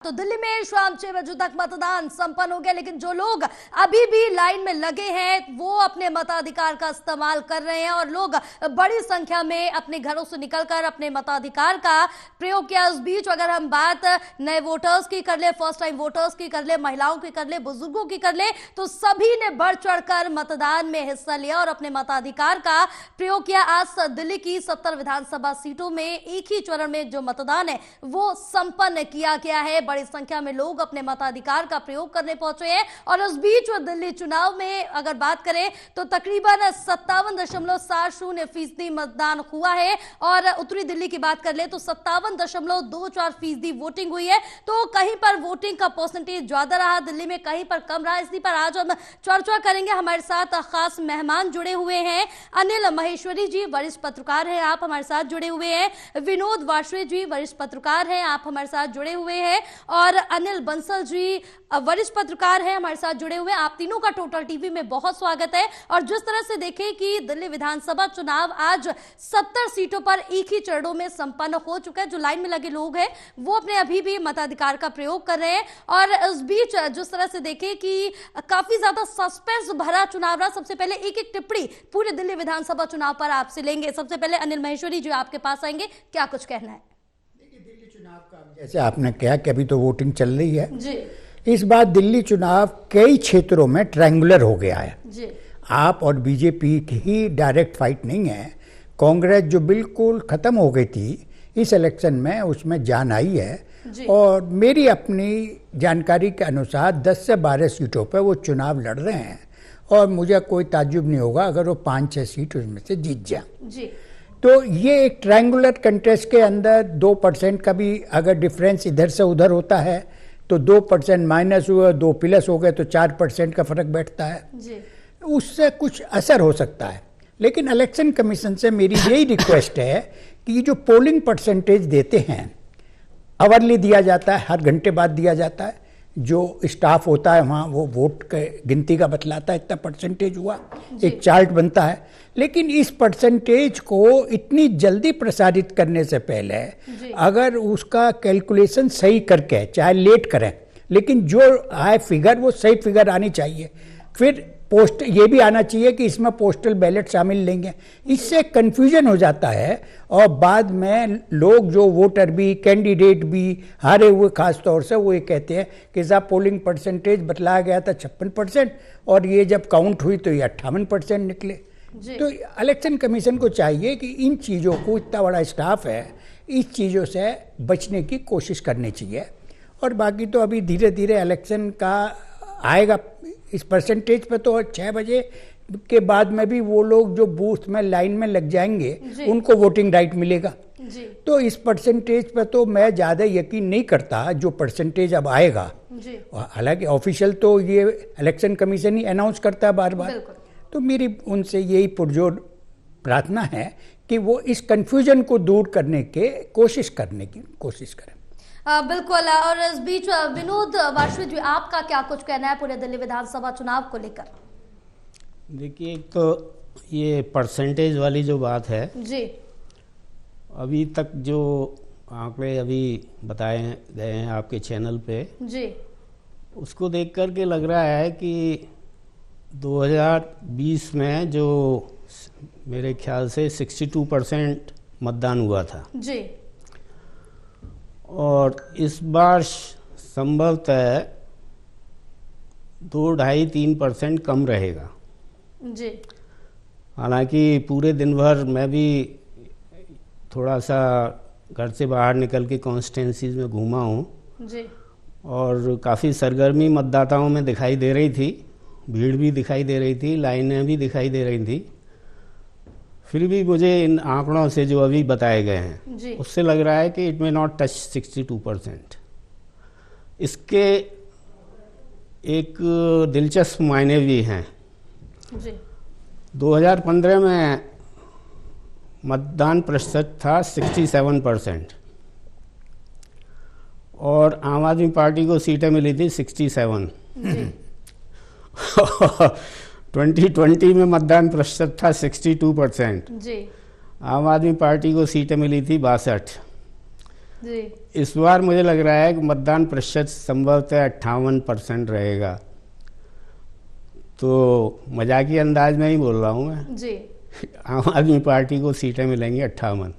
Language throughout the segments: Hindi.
तो दिल्ली में शाम 6 बजे तक मतदान संपन्न हो गया, लेकिन जो लोग अभी भी लाइन में लगे हैं वो अपने मताधिकार का इस्तेमाल कर रहे हैं और लोग बड़ी संख्या में अपने घरों से निकलकर अपने मताधिकार का प्रयोग किया। इस बीच अगर हम बात नए वोटर्स की कर ले, फर्स्ट टाइम वोटर्स की कर ले, महिलाओं की कर ले, बुजुर्गों की कर ले, तो सभी ने बढ़ चढ़कर मतदान में हिस्सा लिया और अपने मताधिकार का प्रयोग किया। आज दिल्ली की 70 विधानसभा सीटों में एक ही चरण में जो मतदान है वो संपन्न किया गया है। बड़ी संख्या में लोग अपने मताधिकार का प्रयोग करने पहुंचे हैं और इस बीच दिल्ली चुनाव में अगर बात करें तो तकरीबन 57.70% मतदान हुआ है और उत्तरी दिल्ली की बात कर ले तो 57.24% वोटिंग हुई है। तो कहीं पर वोटिंग का परसेंटेज ज्यादा रहा, दिल्ली में कहीं पर कम रहा। इसी पर आज हम चर्चा करेंगे। हमारे साथ खास मेहमान जुड़े हुए हैं। अनिल महेश्वरी जी वरिष्ठ पत्रकार हैं, आप हमारे साथ जुड़े हुए हैं। विनोद वाशवे जी वरिष्ठ पत्रकार हैं, आप हमारे साथ जुड़े हुए हैं। और अनिल बंसल जी वरिष्ठ पत्रकार हैं, हमारे साथ जुड़े हुए हैं। आप तीनों का टोटल टीवी में बहुत स्वागत है। और जिस तरह से देखें कि दिल्ली विधानसभा चुनाव आज 70 सीटों पर एक ही चरणों में संपन्न हो चुका है। जो लाइन में लगे लोग हैं वो अपने अभी भी मताधिकार का प्रयोग कर रहे हैं और इस बीच जिस तरह से देखें कि काफी ज्यादा सस्पेंस भरा चुनाव रहा। सबसे पहले एक एक टिप्पणी पूरे दिल्ली विधानसभा चुनाव पर आपसे लेंगे। सबसे पहले अनिल महेश्वरी जी आपके पास आएंगे, क्या कुछ कहना है? जैसे आपने कहा कि अभी तो वोटिंग चल रही है जी। इस बार दिल्ली चुनाव कई क्षेत्रों में ट्रायंगुलर हो गया है जी। आप और बीजेपी की ही डायरेक्ट फाइट नहीं है। कांग्रेस जो बिल्कुल खत्म हो गई थी इस इलेक्शन में उसमें जान आई है और मेरी अपनी जानकारी के अनुसार 10 से 12 सीटों पर वो चुनाव लड़ रहे हैं और मुझे कोई ताज्जुब नहीं होगा अगर वो 5-6 सीट उसमें से जीत जाए। तो ये एक ट्रायंगुलर कंटेस्ट के अंदर 2% का भी अगर डिफरेंस इधर से उधर होता है तो 2% माइनस हुआ, 2 प्लस हो गए तो 4% का फर्क बैठता है जी। उससे कुछ असर हो सकता है। लेकिन इलेक्शन कमीशन से मेरी यही रिक्वेस्ट है कि जो पोलिंग परसेंटेज देते हैं आवरली दिया जाता है, हर घंटे बाद दिया जाता है। जो स्टाफ होता है वहाँ वो वोट के गिनती का बतलाता है इतना परसेंटेज हुआ, एक चार्ट बनता है। लेकिन इस परसेंटेज को इतनी जल्दी प्रसारित करने से पहले अगर उसका कैलकुलेशन सही करके चाहे लेट करें लेकिन जो आए फिगर वो सही फिगर आनी चाहिए। फिर पोस्ट ये भी आना चाहिए कि इसमें पोस्टल बैलेट शामिल लेंगे, इससे कन्फ्यूजन हो जाता है और बाद में लोग जो वोटर भी कैंडिडेट भी हारे हुए खास तौर से वो ये कहते हैं कि साहब पोलिंग परसेंटेज बतलाया गया था 56% और ये जब काउंट हुई तो ये 58% निकले। तो इलेक्शन कमीशन को चाहिए कि इन चीज़ों को, इतना बड़ा स्टाफ है, इस चीज़ों से बचने की कोशिश करनी चाहिए। और बाकी तो अभी धीरे धीरे इलेक्शन का आएगा। इस परसेंटेज पे तो 6 बजे के बाद में भी वो लोग जो बूथ में लाइन में लग जाएंगे उनको वोटिंग राइट मिलेगा जी। तो इस परसेंटेज पे तो मैं ज़्यादा यकीन नहीं करता जो परसेंटेज अब आएगा। हालांकि ऑफिशियल तो ये इलेक्शन कमीशन ही अनाउंस करता है बार बार। तो मेरी उनसे यही पुरजोर प्रार्थना है कि वो इस कन्फ्यूजन को दूर करने की कोशिश करें। बिल्कुल। और इस बीच विनोद वाशवे जी आपका क्या कुछ कहना है पूरे दिल्ली विधानसभा चुनाव को लेकर? देखिए, एक तो ये परसेंटेज वाली जो बात है जी, अभी तक जो आंकड़े अभी बताए गए हैं आपके चैनल पे जी, उसको देख कर के लग रहा है कि 2020 में जो मेरे ख्याल से 62% मतदान हुआ था जी, और इस बार संभवतः 2-2.5-3% कम रहेगा जी। हालांकि पूरे दिन भर मैं भी थोड़ा सा घर से बाहर निकल के कॉन्स्टिट्यूंसीज में घूमा हूँ जी, और काफ़ी सरगर्मी मतदाताओं में दिखाई दे रही थी, भीड़ भी दिखाई दे रही थी, लाइनें भी दिखाई दे रही थी। फिर भी मुझे इन आंकड़ों से जो अभी बताए गए हैं उससे लग रहा है कि इट मे नॉट टच 62%। इसके एक दिलचस्प मायने भी हैं जी। 2015 में मतदान प्रतिशत था 67% और आम आदमी पार्टी को सीटें मिली थी 67। 2020 में मतदान प्रतिशत था 62% जी। आम आदमी पार्टी को सीटें मिली थी 62। जी। इस बार मुझे लग रहा है कि मतदान प्रतिशत संभवतः 58% रहेगा। तो मजाकी अंदाज में ही बोल रहा हूँ मैं जी। आम आदमी पार्टी को सीटें मिलेंगी 58।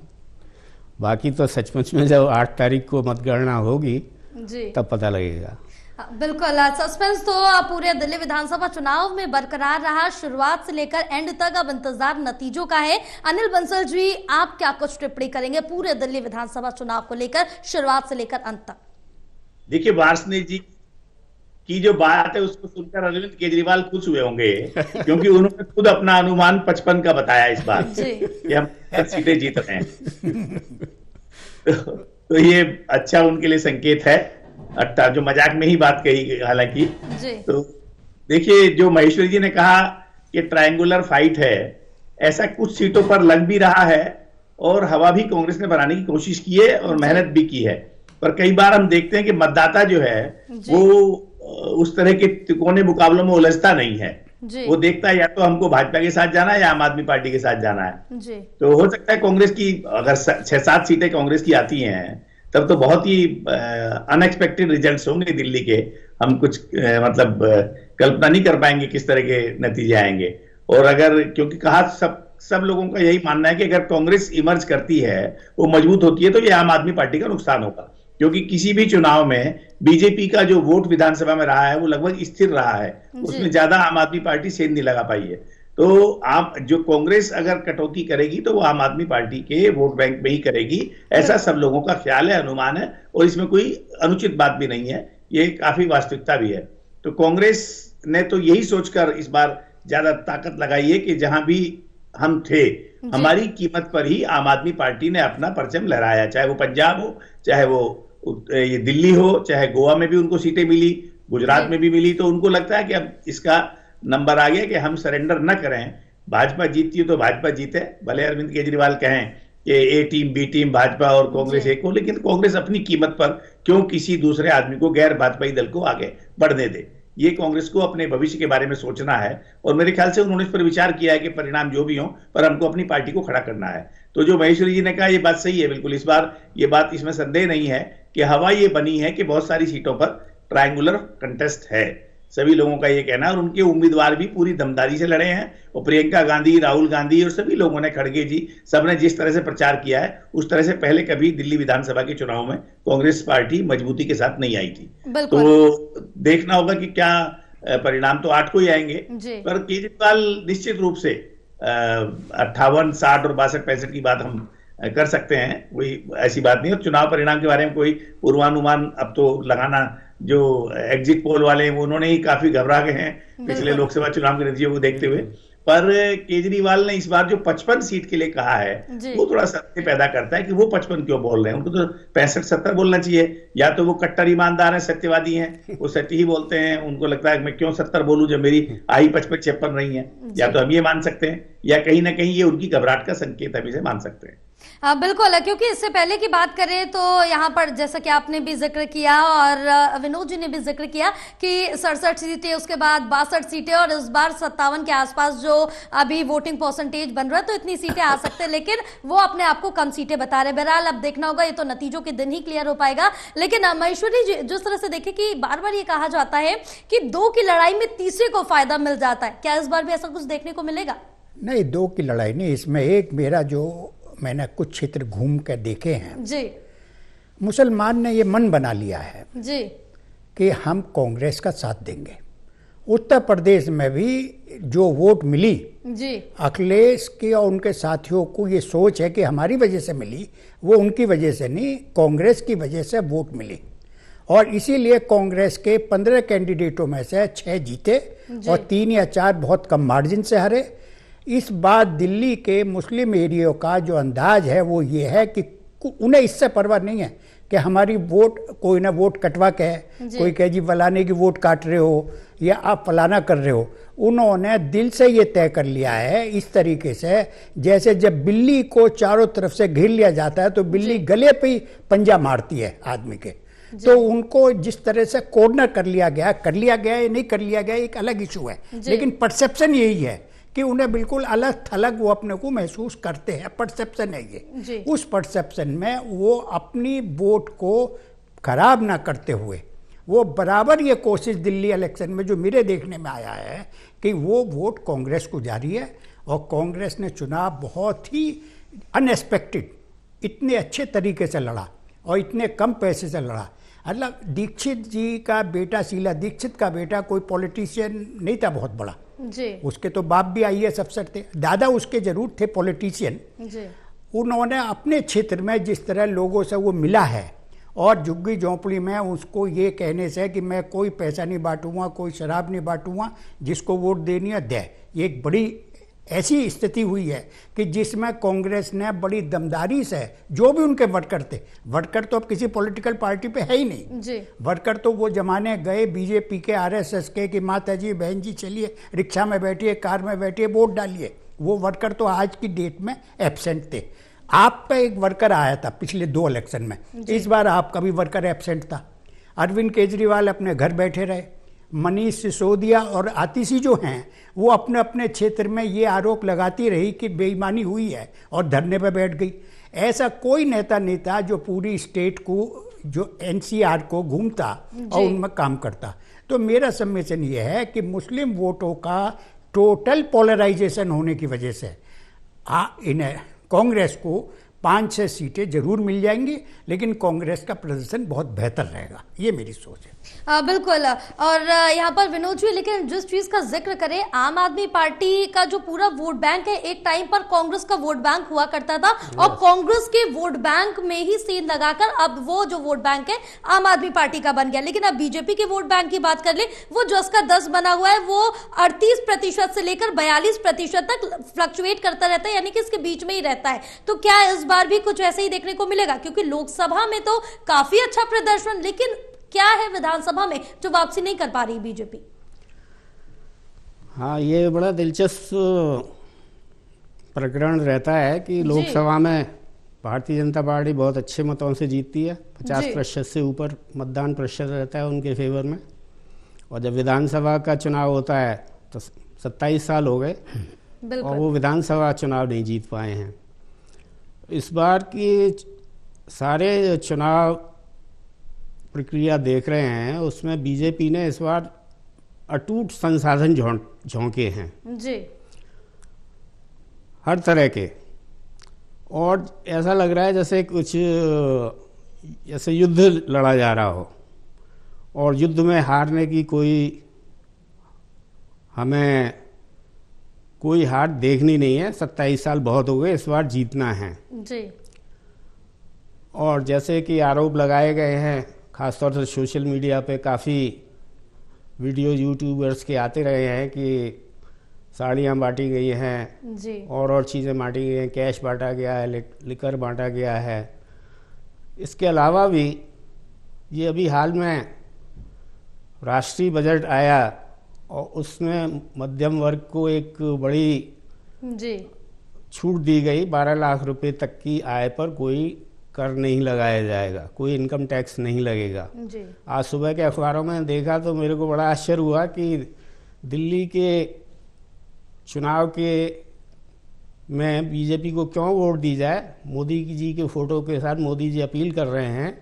बाकी तो सचमुच में जब 8 तारीख को मतगणना होगी जी तब पता लगेगा। बिल्कुल, सस्पेंस तो पूरे दिल्ली विधानसभा चुनाव में बरकरार रहा, शुरुआत से लेकर एंड तक। अब इंतजार नतीजों का है। अनिल बंसल जी, आप क्या कुछ टिप्पणी करेंगे पूरे दिल्ली विधानसभा चुनाव को लेकर, शुरुआत से लेकर अंत तक? देखिए, वार्ष्णेय जी की जो बात है उसको सुनकर अरविंद केजरीवाल खुश हुए होंगे, क्योंकि उन्होंने खुद अपना अनुमान 55 का बताया इस बार कि हम 10 सीटें जीत रहे हैं। तो ये अच्छा उनके लिए संकेत है। जो मजाक में ही बात कही हालांकि। तो देखिए, जो महेश्वरी जी ने कहा कि ट्रायंगुलर फाइट है, ऐसा कुछ सीटों पर लग भी रहा है और हवा भी कांग्रेस ने बनाने की कोशिश की है और मेहनत भी की है। पर कई बार हम देखते हैं कि मतदाता जो है वो उस तरह के तिकोने मुकाबलों में उलझता नहीं है। वो देखता है या तो हमको भाजपा के साथ जाना है या आम आदमी पार्टी के साथ जाना है। तो हो सकता है कांग्रेस की अगर 6-7 सीटें कांग्रेस की आती हैं तब तो बहुत ही अनएक्सपेक्टेड रिजल्ट्स होंगे दिल्ली के। हम कुछ कल्पना नहीं कर पाएंगे किस तरह के नतीजे आएंगे। और अगर, क्योंकि कहा सब लोगों का यही मानना है कि अगर कांग्रेस इमर्ज करती है, वो मजबूत होती है, तो ये आम आदमी पार्टी का नुकसान होगा। क्योंकि किसी भी चुनाव में बीजेपी का जो वोट विधानसभा में रहा है वो लगभग स्थिर रहा है, उसमें ज्यादा आम आदमी पार्टी सेंध नहीं लगा पाई है। तो आप जो कांग्रेस अगर कटौती करेगी तो वो आम आदमी पार्टी के वोट बैंक में ही करेगी, ऐसा सब लोगों का ख्याल है, अनुमान है, और इसमें कोई अनुचित बात भी नहीं है, ये काफी वास्तविकता भी है। तो कांग्रेस ने तो यही सोचकर इस बार ज्यादा ताकत लगाई है कि जहां भी हम थे, हमारी कीमत पर ही आम आदमी पार्टी ने अपना परचम लहराया, चाहे वो पंजाब हो, चाहे वो ये दिल्ली हो, चाहे गोवा में भी उनको सीटें मिली, गुजरात में भी मिली। तो उनको लगता है कि अब इसका नंबर आ गया कि हम सरेंडर न करें। भाजपा जीतती है तो भाजपा जीते, भले अरविंद केजरीवाल कहें कि ए टीम बी टीम भाजपा और कांग्रेस एक हो, लेकिन कांग्रेस अपनी कीमत पर क्यों किसी दूसरे आदमी को, गैर भाजपाई दल को आगे बढ़ने दे। ये कांग्रेस को अपने भविष्य के बारे में सोचना है और मेरे ख्याल से उन्होंने इस पर विचार किया है कि परिणाम जो भी हो, पर हमको अपनी पार्टी को खड़ा करना है। तो जो महेश्वरी जी ने कहा, ये बात सही है बिल्कुल। इस बार ये बात, इसमें संदेह नहीं है कि हवा ये बनी है कि बहुत सारी सीटों पर ट्रायंगुलर कंटेस्ट है, सभी लोगों का ये कहना है। और उनके उम्मीदवार भी पूरी दमदारी से लड़े हैं, और प्रियंका गांधी, राहुल गांधी और सभी लोगों ने, खड़गे जी, सबने जिस तरह से प्रचार किया है उस तरह से पहले कभी दिल्ली विधानसभा के चुनाव में कांग्रेस पार्टी मजबूती के साथ नहीं आई थी। तो देखना होगा कि क्या परिणाम। तो 8 को ही आएंगे, पर केजरीवाल निश्चित रूप से 58, 60 और 62, 65 की बात हम कर सकते हैं, कोई ऐसी बात नहीं। और चुनाव परिणाम के बारे में कोई पूर्वानुमान अब तो लगाना, जो एग्जिट पोल वाले हैं उन्होंने ही काफी घबरा गए हैं पिछले लोकसभा चुनाव के नतीजों को देखते हुए। पर केजरीवाल ने इस बार जो 55 सीट के लिए कहा है वो थोड़ा संदेह पैदा करता है कि वो 55 क्यों बोल रहे हैं। उनको तो 65-70 बोलना चाहिए। या तो वो कट्टर ईमानदार हैं, सत्यवादी हैं, वो सत्य ही बोलते हैं, उनको लगता है मैं क्यों 70 बोलूं जब मेरी आई 55-56 नहीं है। या तो हम ये मान सकते हैं, या कहीं ना कहीं ये उनकी घबराहट का संकेत हम इसे मान सकते हैं। बिल्कुल, क्योंकि इससे पहले की बात करें तो यहाँ पर जैसा कि आपने भी जिक्र किया और विनोद जी ने भी जिक्र किया कि 67 सीटें, उसके बाद 62 सीटें और इस बार 57 के आसपास जो अभी वोटिंग परसेंटेज बन रहा है, तो इतनी सीटें आ सकते हैं, लेकिन वो अपने आप को कम सीटें बता रहे। बहरहाल अब देखना होगा, ये तो नतीजों के दिन ही क्लियर हो पाएगा। लेकिन महेश्वरी जी, जिस तरह से देखें कि बार बार ये कहा जाता है कि 2 की लड़ाई में तीसरे को फायदा मिल जाता है, क्या इस बार भी ऐसा कुछ देखने को मिलेगा? नहीं, 2 की लड़ाई नहीं, इसमें एक मेरा जो मैंने कुछ क्षेत्र घूम कर देखे हैं जी, मुसलमान ने ये मन बना लिया है जी कि हम कांग्रेस का साथ देंगे। उत्तर प्रदेश में भी जो वोट मिली जी, अखिलेश की और उनके साथियों को ये सोच है कि हमारी वजह से मिली, वो उनकी वजह से नहीं, कांग्रेस की वजह से वोट मिली। और इसीलिए कांग्रेस के 15 कैंडिडेटों में से 6 जीते और 3 या 4 बहुत कम मार्जिन से हारे। इस बार दिल्ली के मुस्लिम एरिया का जो अंदाज है वो ये है कि उन्हें इससे परवाह नहीं है कि हमारी वोट, कोई ना वोट कटवा के है, कोई कहे जी फलाने की वोट काट रहे हो या आप फलाना कर रहे हो। उन्होंने दिल से ये तय कर लिया है इस तरीके से, जैसे जब बिल्ली को चारों तरफ से घेर लिया जाता है तो बिल्ली गले पे ही पंजा मारती है आदमी के। तो उनको जिस तरह से कॉर्नर कर लिया गया या नहीं कर लिया गया एक अलग इशू है, लेकिन परसेप्शन यही है कि उन्हें बिल्कुल अलग थलग वो अपने को महसूस करते हैं। परसेप्शन है ये। उस परसेप्शन में वो अपनी वोट को खराब ना करते हुए वो बराबर ये कोशिश दिल्ली इलेक्शन में जो मेरे देखने में आया है कि वो वोट कांग्रेस को जा रही है, और कांग्रेस ने चुनाव बहुत ही अनएक्सपेक्टेड इतने अच्छे तरीके से लड़ा और इतने कम पैसे से लड़ा। मतलब दीक्षित जी का बेटा, शीला दीक्षित का बेटा कोई पॉलिटिशियन नहीं था बहुत बड़ा जी। उसके तो बाप भी आईएएस अफसर थे, दादा उसके जरूर थे पॉलिटिशियन जी। उन्होंने अपने क्षेत्र में जिस तरह लोगों से वो मिला है, और झुग्गी झोंपड़ी में उसको ये कहने से कि मैं कोई पैसा नहीं बांटूंगा, कोई शराब नहीं बांटूंगा, जिसको वोट देनी है दे, ये एक बड़ी ऐसी स्थिति हुई है कि जिसमें कांग्रेस ने बड़ी दमदारी से जो भी उनके वर्कर थे, वर्कर तो अब किसी पॉलिटिकल पार्टी पे है ही नहीं जी। वर्कर तो वो जमाने गए बीजेपी के, आरएसएस के कि माता जी बहन जी चलिए रिक्शा में बैठिए, कार में बैठिए, वोट डालिए, वो वर्कर तो आज की डेट में एब्सेंट थे। आप पे एक वर्कर आया था पिछले 2 इलेक्शन में, इस बार आपका भी वर्कर एब्सेंट था। अरविंद केजरीवाल अपने घर बैठे रहे, मनीष सिसोदिया और आतिशी जो हैं वो अपने अपने क्षेत्र में ये आरोप लगाती रही कि बेईमानी हुई है और धरने पर बैठ गई। ऐसा कोई नेता नहीं था जो पूरी स्टेट को, जो एनसीआर को घूमता और उनमें काम करता। तो मेरा सबमिशन ये है कि मुस्लिम वोटों का टोटल पोलराइजेशन होने की वजह से इन्हें कांग्रेस को 5-6 सीटें जरूर मिल जाएंगी, लेकिन कांग्रेस का प्रदर्शन बहुत बेहतर रहेगा, ये मेरी सोच है। बिल्कुल। और यहाँ पर विनोद जी, लेकिन जिस चीज का जिक्र करें, आम आदमी पार्टी का जो पूरा वोट बैंक है, एक टाइम पर कांग्रेस का वोट बैंक हुआ करता था, और कांग्रेस के वोट बैंक में ही सीन लगाकर अब वो जो वोट बैंक है आम आदमी पार्टी का बन गया। लेकिन अब बीजेपी के वोट बैंक की बात कर ले, वो जो उसका 10 बना हुआ है वो 38% से लेकर 42% तक फ्लक्चुएट करता रहता है, यानी कि इसके बीच में ही रहता है। तो क्या इस बार भी कुछ ऐसे ही देखने को मिलेगा? क्योंकि लोकसभा में तो काफी अच्छा प्रदर्शन, लेकिन क्या है विधानसभा में जो वापसी नहीं कर पा रही बीजेपी? हाँ, ये बड़ा दिलचस्प प्रकरण रहता है कि लोकसभा में भारतीय जनता पार्टी बहुत अच्छे मतों से जीतती है, 50% से ऊपर मतदान प्रतिशत रहता है उनके फेवर में, और जब विधानसभा का चुनाव होता है तो 27 साल हो गए और वो विधानसभा चुनाव नहीं जीत पाए हैं। इस बार की सारे चुनाव प्रक्रिया देख रहे हैं, उसमें बीजेपी ने इस बार अटूट संसाधन झोंके हैं जी, हर तरह के, और ऐसा लग रहा है जैसे कुछ जैसे युद्ध लड़ा जा रहा हो, और युद्ध में हारने की हमें कोई हार देखनी नहीं है। 27 साल बहुत हो गए, इस बार जीतना है जी। और जैसे कि आरोप लगाए गए हैं, खासतौर से सोशल मीडिया पे काफ़ी वीडियो यूट्यूबर्स के आते रहे हैं कि साड़ियाँ बांटी गई हैं जी, और चीज़ें बांटी गई हैं, कैश बांटा गया है, लिकर बांटा गया है। इसके अलावा भी ये अभी हाल में राष्ट्रीय बजट आया और उसमें मध्यम वर्ग को एक बड़ी जी छूट दी गई, 12 लाख रुपए तक की आय पर कोई कर नहीं लगाया जाएगा, कोई इनकम टैक्स नहीं लगेगा जी। आज सुबह के अखबारों में देखा तो मेरे को बड़ा आश्चर्य हुआ कि दिल्ली के चुनाव के में बीजेपी को क्यों वोट दी जाए, मोदी जी के फोटो के साथ मोदी जी अपील कर रहे हैं,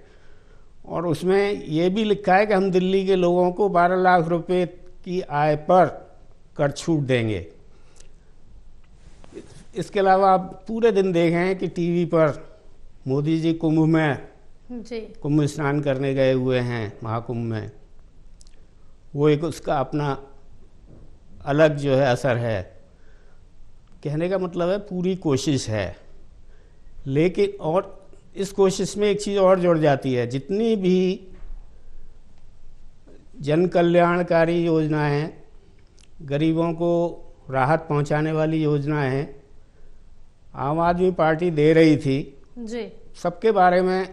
और उसमें ये भी लिखा है कि हम दिल्ली के लोगों को 12 लाख रुपए की आय पर कर छूट देंगे। इसके अलावा आप पूरे दिन देखें कि टीवी पर मोदी जी कुंभ में कुंभ स्नान करने गए हुए हैं, महाकुंभ में, वो एक उसका अपना अलग जो है असर है। कहने का मतलब है पूरी कोशिश है, लेकिन और इस कोशिश में एक चीज़ और जुड़ जाती है, जितनी भी जन कल्याणकारी योजनाएं हैं, गरीबों को राहत पहुंचाने वाली योजनाएं हैं, आम आदमी पार्टी दे रही थी जी, सबके बारे में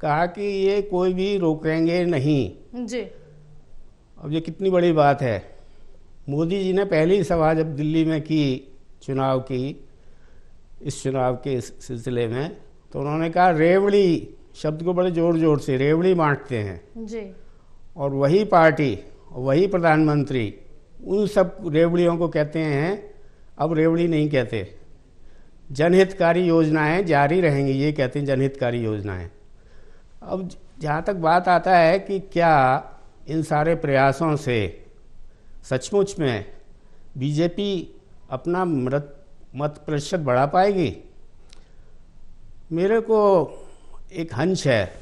कहा कि ये कोई भी रोकेंगे नहीं जी। अब ये कितनी बड़ी बात है। मोदी जी ने पहली सभा जब दिल्ली में की चुनाव की, इस चुनाव के सिलसिले में, तो उन्होंने कहा रेवड़ी शब्द को बड़े जोर जोर से, रेवड़ी बांटते हैं जी। और वही पार्टी वही प्रधानमंत्री उन सब रेवड़ियों को कहते हैं अब रेवड़ी नहीं कहते, जनहितकारी योजनाएं जारी रहेंगी, ये कहते हैं जनहितकारी योजनाएं। अब जहाँ तक बात आता है कि क्या इन सारे प्रयासों से सचमुच में बीजेपी अपना मत प्रतिशत बढ़ा पाएगी, मेरे को एक हंच है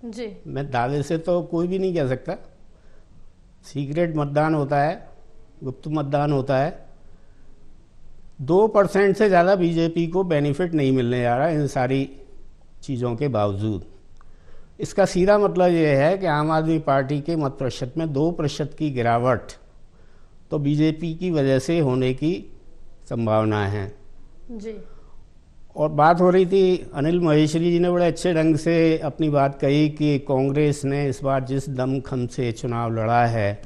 जी। मैं दावे से तो कोई भी नहीं कह सकता। सीक्रेट मतदान होता है, गुप्त मतदान होता है। 2% से ज़्यादा बीजेपी को बेनिफिट नहीं मिलने जा रहा इन सारी चीज़ों के बावजूद। इसका सीधा मतलब ये है कि आम आदमी पार्टी के मत प्रतिशत में 2% की गिरावट तो बीजेपी की वजह से होने की संभावना है जी। और बात हो रही थी, अनिल महेश्वरी जी ने बड़े अच्छे ढंग से अपनी बात कही कि कांग्रेस ने इस बार जिस दमखम से चुनाव लड़ा है,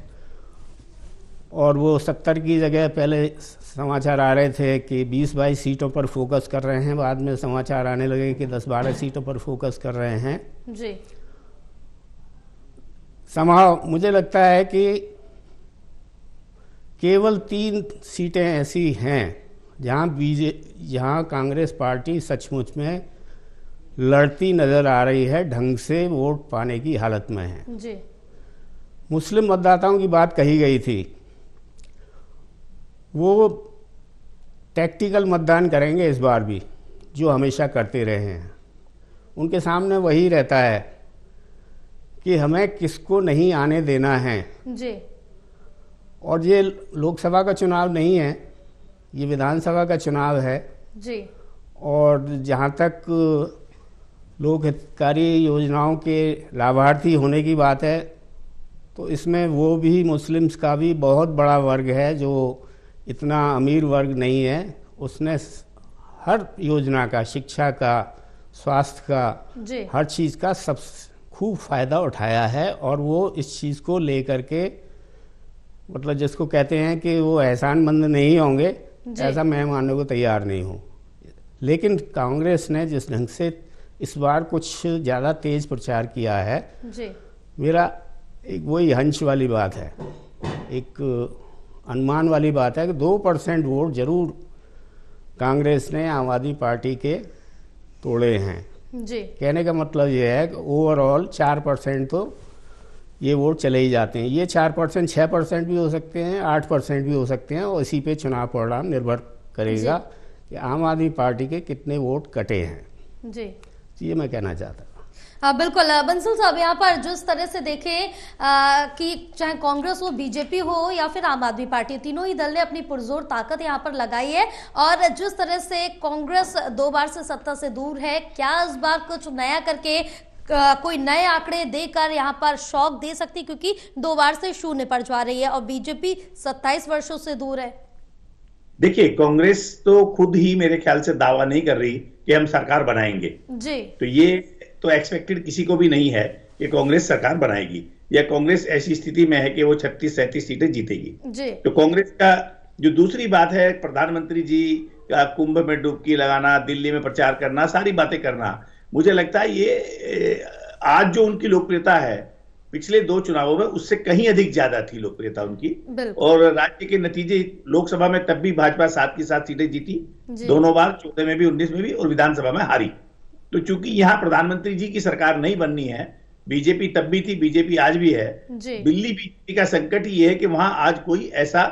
और वो 70 की जगह पहले समाचार आ रहे थे कि 20-22 सीटों पर फोकस कर रहे हैं, बाद में समाचार आने लगे कि 10-12 सीटों पर फोकस कर रहे हैं जी। समाव मुझे लगता है कि केवल 3 सीटें ऐसी हैं जहां कांग्रेस पार्टी सचमुच में लड़ती नजर आ रही है, ढंग से वोट पाने की हालत में है जी। मुस्लिम मतदाताओं की बात कही गई थी, वो टैक्टिकल मतदान करेंगे इस बार भी, जो हमेशा करते रहे हैं। उनके सामने वही रहता है कि हमें किसको नहीं आने देना है जी। और ये लोकसभा का चुनाव नहीं है, ये विधानसभा का चुनाव है जी। और जहाँ तक लोक हितकारी योजनाओं के लाभार्थी होने की बात है, तो इसमें वो भी मुस्लिम्स का भी बहुत बड़ा वर्ग है जो इतना अमीर वर्ग नहीं है। उसने हर योजना का, शिक्षा का, स्वास्थ्य का, जी। हर चीज़ का सब खूब फ़ायदा उठाया है और वो इस चीज़ को लेकर के, मतलब जिसको कहते हैं कि वो एहसानमंद नहीं होंगे, ऐसा मैं मानने को तैयार नहीं हूँ। लेकिन कांग्रेस ने जिस ढंग से इस बार कुछ ज़्यादा तेज़ प्रचार किया है जी। मेरा एक वही हंच वाली बात है, एक अनुमान वाली बात है कि 2% वोट जरूर कांग्रेस ने आम आदमी पार्टी के तोड़े हैं जी। कहने का मतलब ये है कि ओवरऑल 4% तो ये वोट चले ही जाते हैं। ये 4% 6% भी हो सकते हैं, 8% भी हो सकते हैं और इसी पे चुनाव परिणाम निर्भर करेगा कि आम आदमी पार्टी के कितने वोट कटे हैं जी। ये मैं कहना चाहता हूँ। बिल्कुल बंसल साहब, यहाँ पर जिस तरह से देखें कि चाहे कांग्रेस हो, बीजेपी हो या फिर आम आदमी पार्टी, तीनों ही दल ने अपनी पुरजोर ताकत यहाँ पर लगाई है और जिस तरह से कांग्रेस 2 बार से सत्ता से दूर है, क्या इस बार कुछ नया करके कोई नए आंकड़े देकर यहाँ पर शॉक दे सकती, क्योंकि 2 बार से शून्य पर जा रही है और बीजेपी 27 वर्षों से दूर है। देखिए, कांग्रेस तो खुद ही मेरे ख्याल से दावा नहीं कर रही कि हम सरकार बनाएंगे जी। तो ये तो एक्सपेक्टेड किसी को भी नहीं है कि कांग्रेस सरकार बनाएगी या कांग्रेस ऐसी स्थिति में है कि वो 36-37 सीटें जीतेगी जी। तो कांग्रेस का जो दूसरी बात है, प्रधानमंत्री जी का कुंभ में डुबकी लगाना, दिल्ली में प्रचार करना, सारी बातें करना, मुझे लगता है ये आज जो उनकी लोकप्रियता है पिछले 2 चुनावों में उससे कहीं अधिक ज्यादा थी लोकप्रियता उनकी। और राज्य के नतीजे, लोकसभा में तब भी भाजपा 7 की 7 सीटें जीती, दोनों बार, 14 में भी, 19 में भी, और विधानसभा में हारी। तो चूंकि यहां प्रधानमंत्री जी की सरकार नहीं बननी है, बीजेपी तब भी थी, बीजेपी आज भी है, दिल्ली बीजेपी का संकट ही है कि वहां आज कोई ऐसा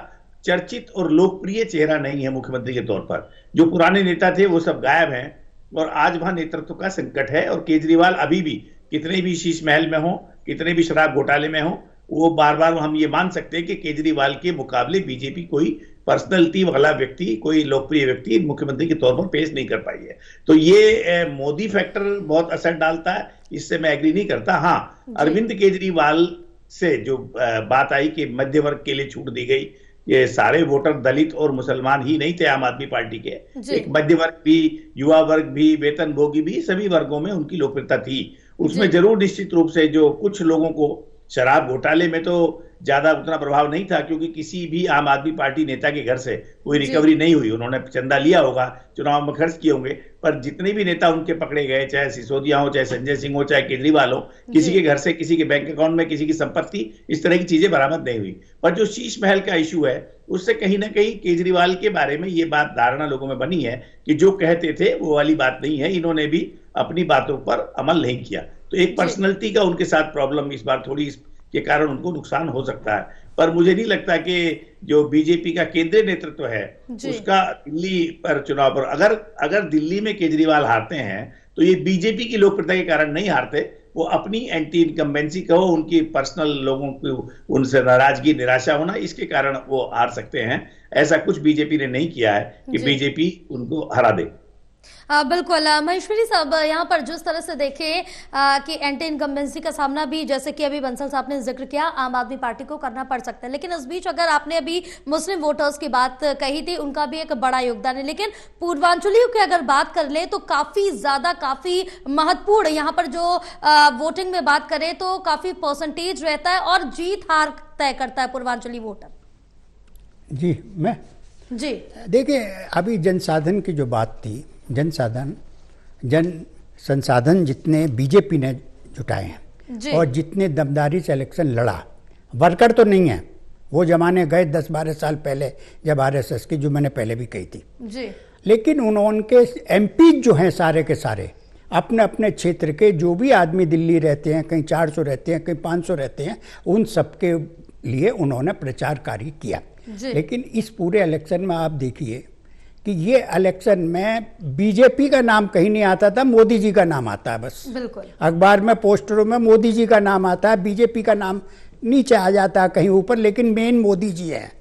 चर्चित और लोकप्रिय चेहरा नहीं है मुख्यमंत्री के तौर पर। जो पुराने नेता थे वो सब गायब हैं और आज वहां नेतृत्व का संकट है। और केजरीवाल अभी भी कितने भी शीश महल में हो, कितने भी शराब घोटाले में हो, वो बार बार हम ये मान सकते हैं कि केजरीवाल के मुकाबले बीजेपी कोई पर्सनैलिटी वाला व्यक्ति, कोई लोकप्रिय व्यक्ति मुख्यमंत्री के तौर पर पेश नहीं कर पाई है। तो ये मोदी फैक्टर बहुत असर डालता है, इससे मैं एग्री नहीं करता। हाँ, अरविंद केजरीवाल से जो बात आई कि मध्य वर्ग के लिए छूट दी गई, ये सारे वोटर दलित और मुसलमान ही नहीं थे आम आदमी पार्टी के, एक मध्य वर्ग भी, युवा वर्ग भी, वेतनभोगी भी, सभी वर्गों में उनकी लोकप्रियता थी। उसमें जरूर निश्चित रूप से जो कुछ लोगों को शराब घोटाले में तो ज्यादा उतना प्रभाव नहीं था, क्योंकि किसी भी आम आदमी पार्टी नेता के घर से कोई रिकवरी नहीं हुई। उन्होंने चंदा लिया होगा, चुनाव में खर्च किए होंगे, पर जितने भी नेता उनके पकड़े गए, चाहे सिसोदिया हो, चाहे संजय सिंह हो, चाहे केजरीवाल हो, किसी के घर से, किसी के बैंक अकाउंट में, किसी की संपत्ति, इस तरह की चीजें बरामद नहीं हुई। पर जो शीश महल का इशू है, उससे कहीं ना कहीं केजरीवाल के बारे में ये बात धारणा लोगों में बनी है कि जो कहते थे वो वाली बात नहीं है, इन्होंने भी अपनी बातों पर अमल नहीं किया। तो एक पर्सनैलिटी का उनके साथ प्रॉब्लम इस बार थोड़ी के कारण उनको नुकसान हो सकता है, पर मुझे नहीं लगता कि जो बीजेपी का केंद्रीय नेतृत्व है उसका दिल्ली पर चुनाव पर, अगर दिल्ली में केजरीवाल हारते हैं तो ये बीजेपी की लोकप्रियता के कारण नहीं हारते, वो अपनी एंटी इनकम्बेंसी कहो, उनकी पर्सनल लोगों की उनसे नाराजगी निराशा होना, इसके कारण वो हार सकते हैं। ऐसा कुछ बीजेपी ने नहीं किया है कि बीजेपी उनको हरा दे। बिल्कुल महेश्वरी साहब, यहाँ पर जिस तरह से देखें कि एंटी इनकम्बेंसी का सामना भी, जैसे कि अभी बंसल साहब ने जिक्र किया, आम आदमी पार्टी को करना पड़ सकता है, लेकिन इस बीच अगर आपने अभी मुस्लिम वोटर्स की बात कही थी, उनका भी एक बड़ा योगदान है। लेकिन पूर्वांचलियों की अगर बात कर ले तो काफी ज्यादा, काफी महत्वपूर्ण यहाँ पर जो वोटिंग में बात करें तो काफी परसेंटेज रहता है और जीत हार तय करता है पूर्वांचली वोटर। जी मैं जी देखिए, अभी जनसाधन की जो बात थी, जन संसाधन जितने बीजेपी ने जुटाए हैं और जितने दमदारी से इलेक्शन लड़ा, वर्कर तो नहीं है, वो जमाने गए 10-12 साल पहले जब आरएसएस की, जो मैंने पहले भी कही थी जी। लेकिन उनके एमपी जो हैं सारे के सारे अपने अपने क्षेत्र के, जो भी आदमी दिल्ली रहते हैं, कहीं 400 रहते हैं, कहीं 500 रहते हैं, उन सबके लिए उन्होंने प्रचार कार्य किया। लेकिन इस पूरे इलेक्शन में आप देखिए कि ये इलेक्शन में बीजेपी का नाम कहीं नहीं आता था, मोदी जी का नाम आता है बस। बिल्कुल। अखबार में, पोस्टरों में मोदी जी का नाम आता है, बीजेपी का नाम नीचे आ जाता है कहीं ऊपर, लेकिन मेन मोदी जी है।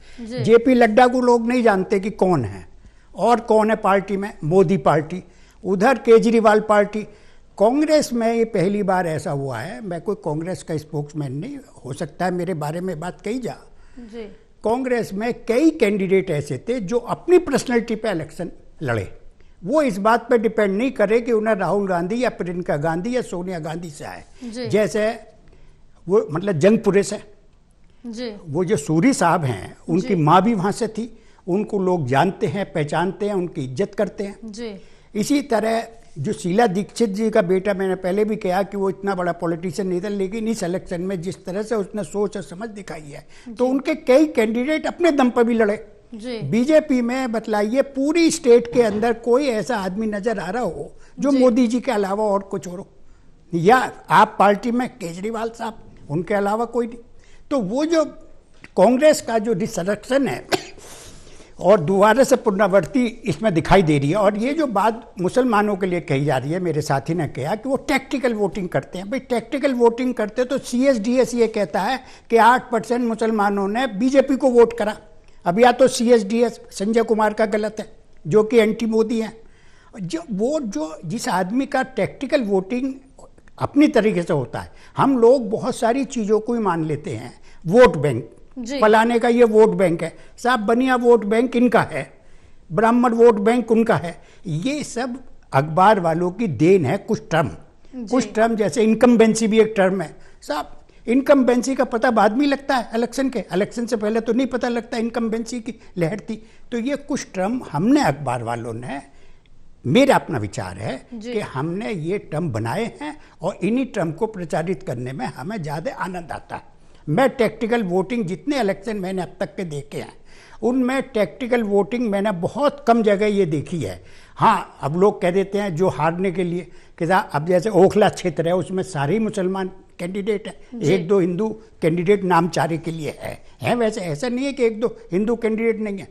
जेपी लड्डा को लोग नहीं जानते कि कौन है, और कौन है पार्टी में, मोदी पार्टी, उधर केजरीवाल पार्टी। कांग्रेस में ये पहली बार ऐसा हुआ है, मैं कोई कांग्रेस का स्पोक्समैन नहीं, हो सकता है मेरे बारे में बात कही जा, कांग्रेस में कई कैंडिडेट ऐसे थे जो अपनी पर्सनैलिटी पे इलेक्शन लड़े। वो इस बात पे डिपेंड नहीं करे कि उन्हें राहुल गांधी या प्रियंका गांधी या सोनिया गांधी से आए। जैसे वो मतलब जंगपुरे से वो जो सूरी साहब हैं, उनकी माँ भी वहाँ से थी, उनको लोग जानते हैं, पहचानते हैं, उनकी इज्जत करते हैं। इसी तरह जो शीला दीक्षित जी का बेटा, मैंने पहले भी कहा कि वो इतना बड़ा पॉलिटिशियन नहीं था, लेकिन इस इलेक्शन में जिस तरह से उसने सोच और समझ दिखाई है, तो उनके कई कैंडिडेट अपने दम पर भी लड़े। बीजेपी में बतलाइए, पूरी स्टेट के अंदर कोई ऐसा आदमी नजर आ रहा हो जो मोदी जी के अलावा और कुछ हो, या आप पार्टी में केजरीवाल साहब, उनके अलावा कोई नहीं। तो वो जो कांग्रेस का जो रिसरेक्शन है और दोबारा से पुनरावृत्ति इसमें दिखाई दे रही है। और ये जो बात मुसलमानों के लिए कही जा रही है, मेरे साथी ने कहा कि वो टैक्टिकल वोटिंग करते हैं। भाई टैक्टिकल वोटिंग करते तो CSDS ये कहता है कि 8% मुसलमानों ने बीजेपी को वोट करा। अब या तो CSDS संजय कुमार का गलत है, जो कि एंटी मोदी हैं, जो जिस आदमी का टैक्टिकल वोटिंग अपनी तरीके से होता है। हम लोग बहुत सारी चीज़ों को ही मान लेते हैं, वोट बैंक, फलाने का ये वोट बैंक है, साहब बनिया वोट बैंक इनका है, ब्राह्मण वोट बैंक उनका है। ये सब अखबार वालों की देन है। कुछ टर्म जैसे इनकम्बेंसी भी एक टर्म है साहब। इनकम्बेंसी का पता बाद में लगता है इलेक्शन के, इलेक्शन से पहले तो नहीं पता लगता इनकम्बेंसी की लहर थी। तो ये कुछ टर्म हमने, अखबार वालों ने, मेरा अपना विचार है कि हमने ये टर्म बनाए हैं और इन्हीं टर्म को प्रचारित करने में हमें ज़्यादा आनंद आता है। मैं टैक्टिकल वोटिंग, जितने इलेक्शन मैंने अब तक के देखे हैं, उनमें टैक्टिकल वोटिंग मैंने बहुत कम जगह ये देखी है। हाँ, अब लोग कह देते हैं जो हारने के लिए कि अब जैसे ओखला क्षेत्र है, उसमें सारे ही मुसलमान कैंडिडेट हैं, 1-2 हिंदू कैंडिडेट नामचारे के लिए है। वैसे ऐसा नहीं है कि 1-2 हिंदू कैंडिडेट नहीं है।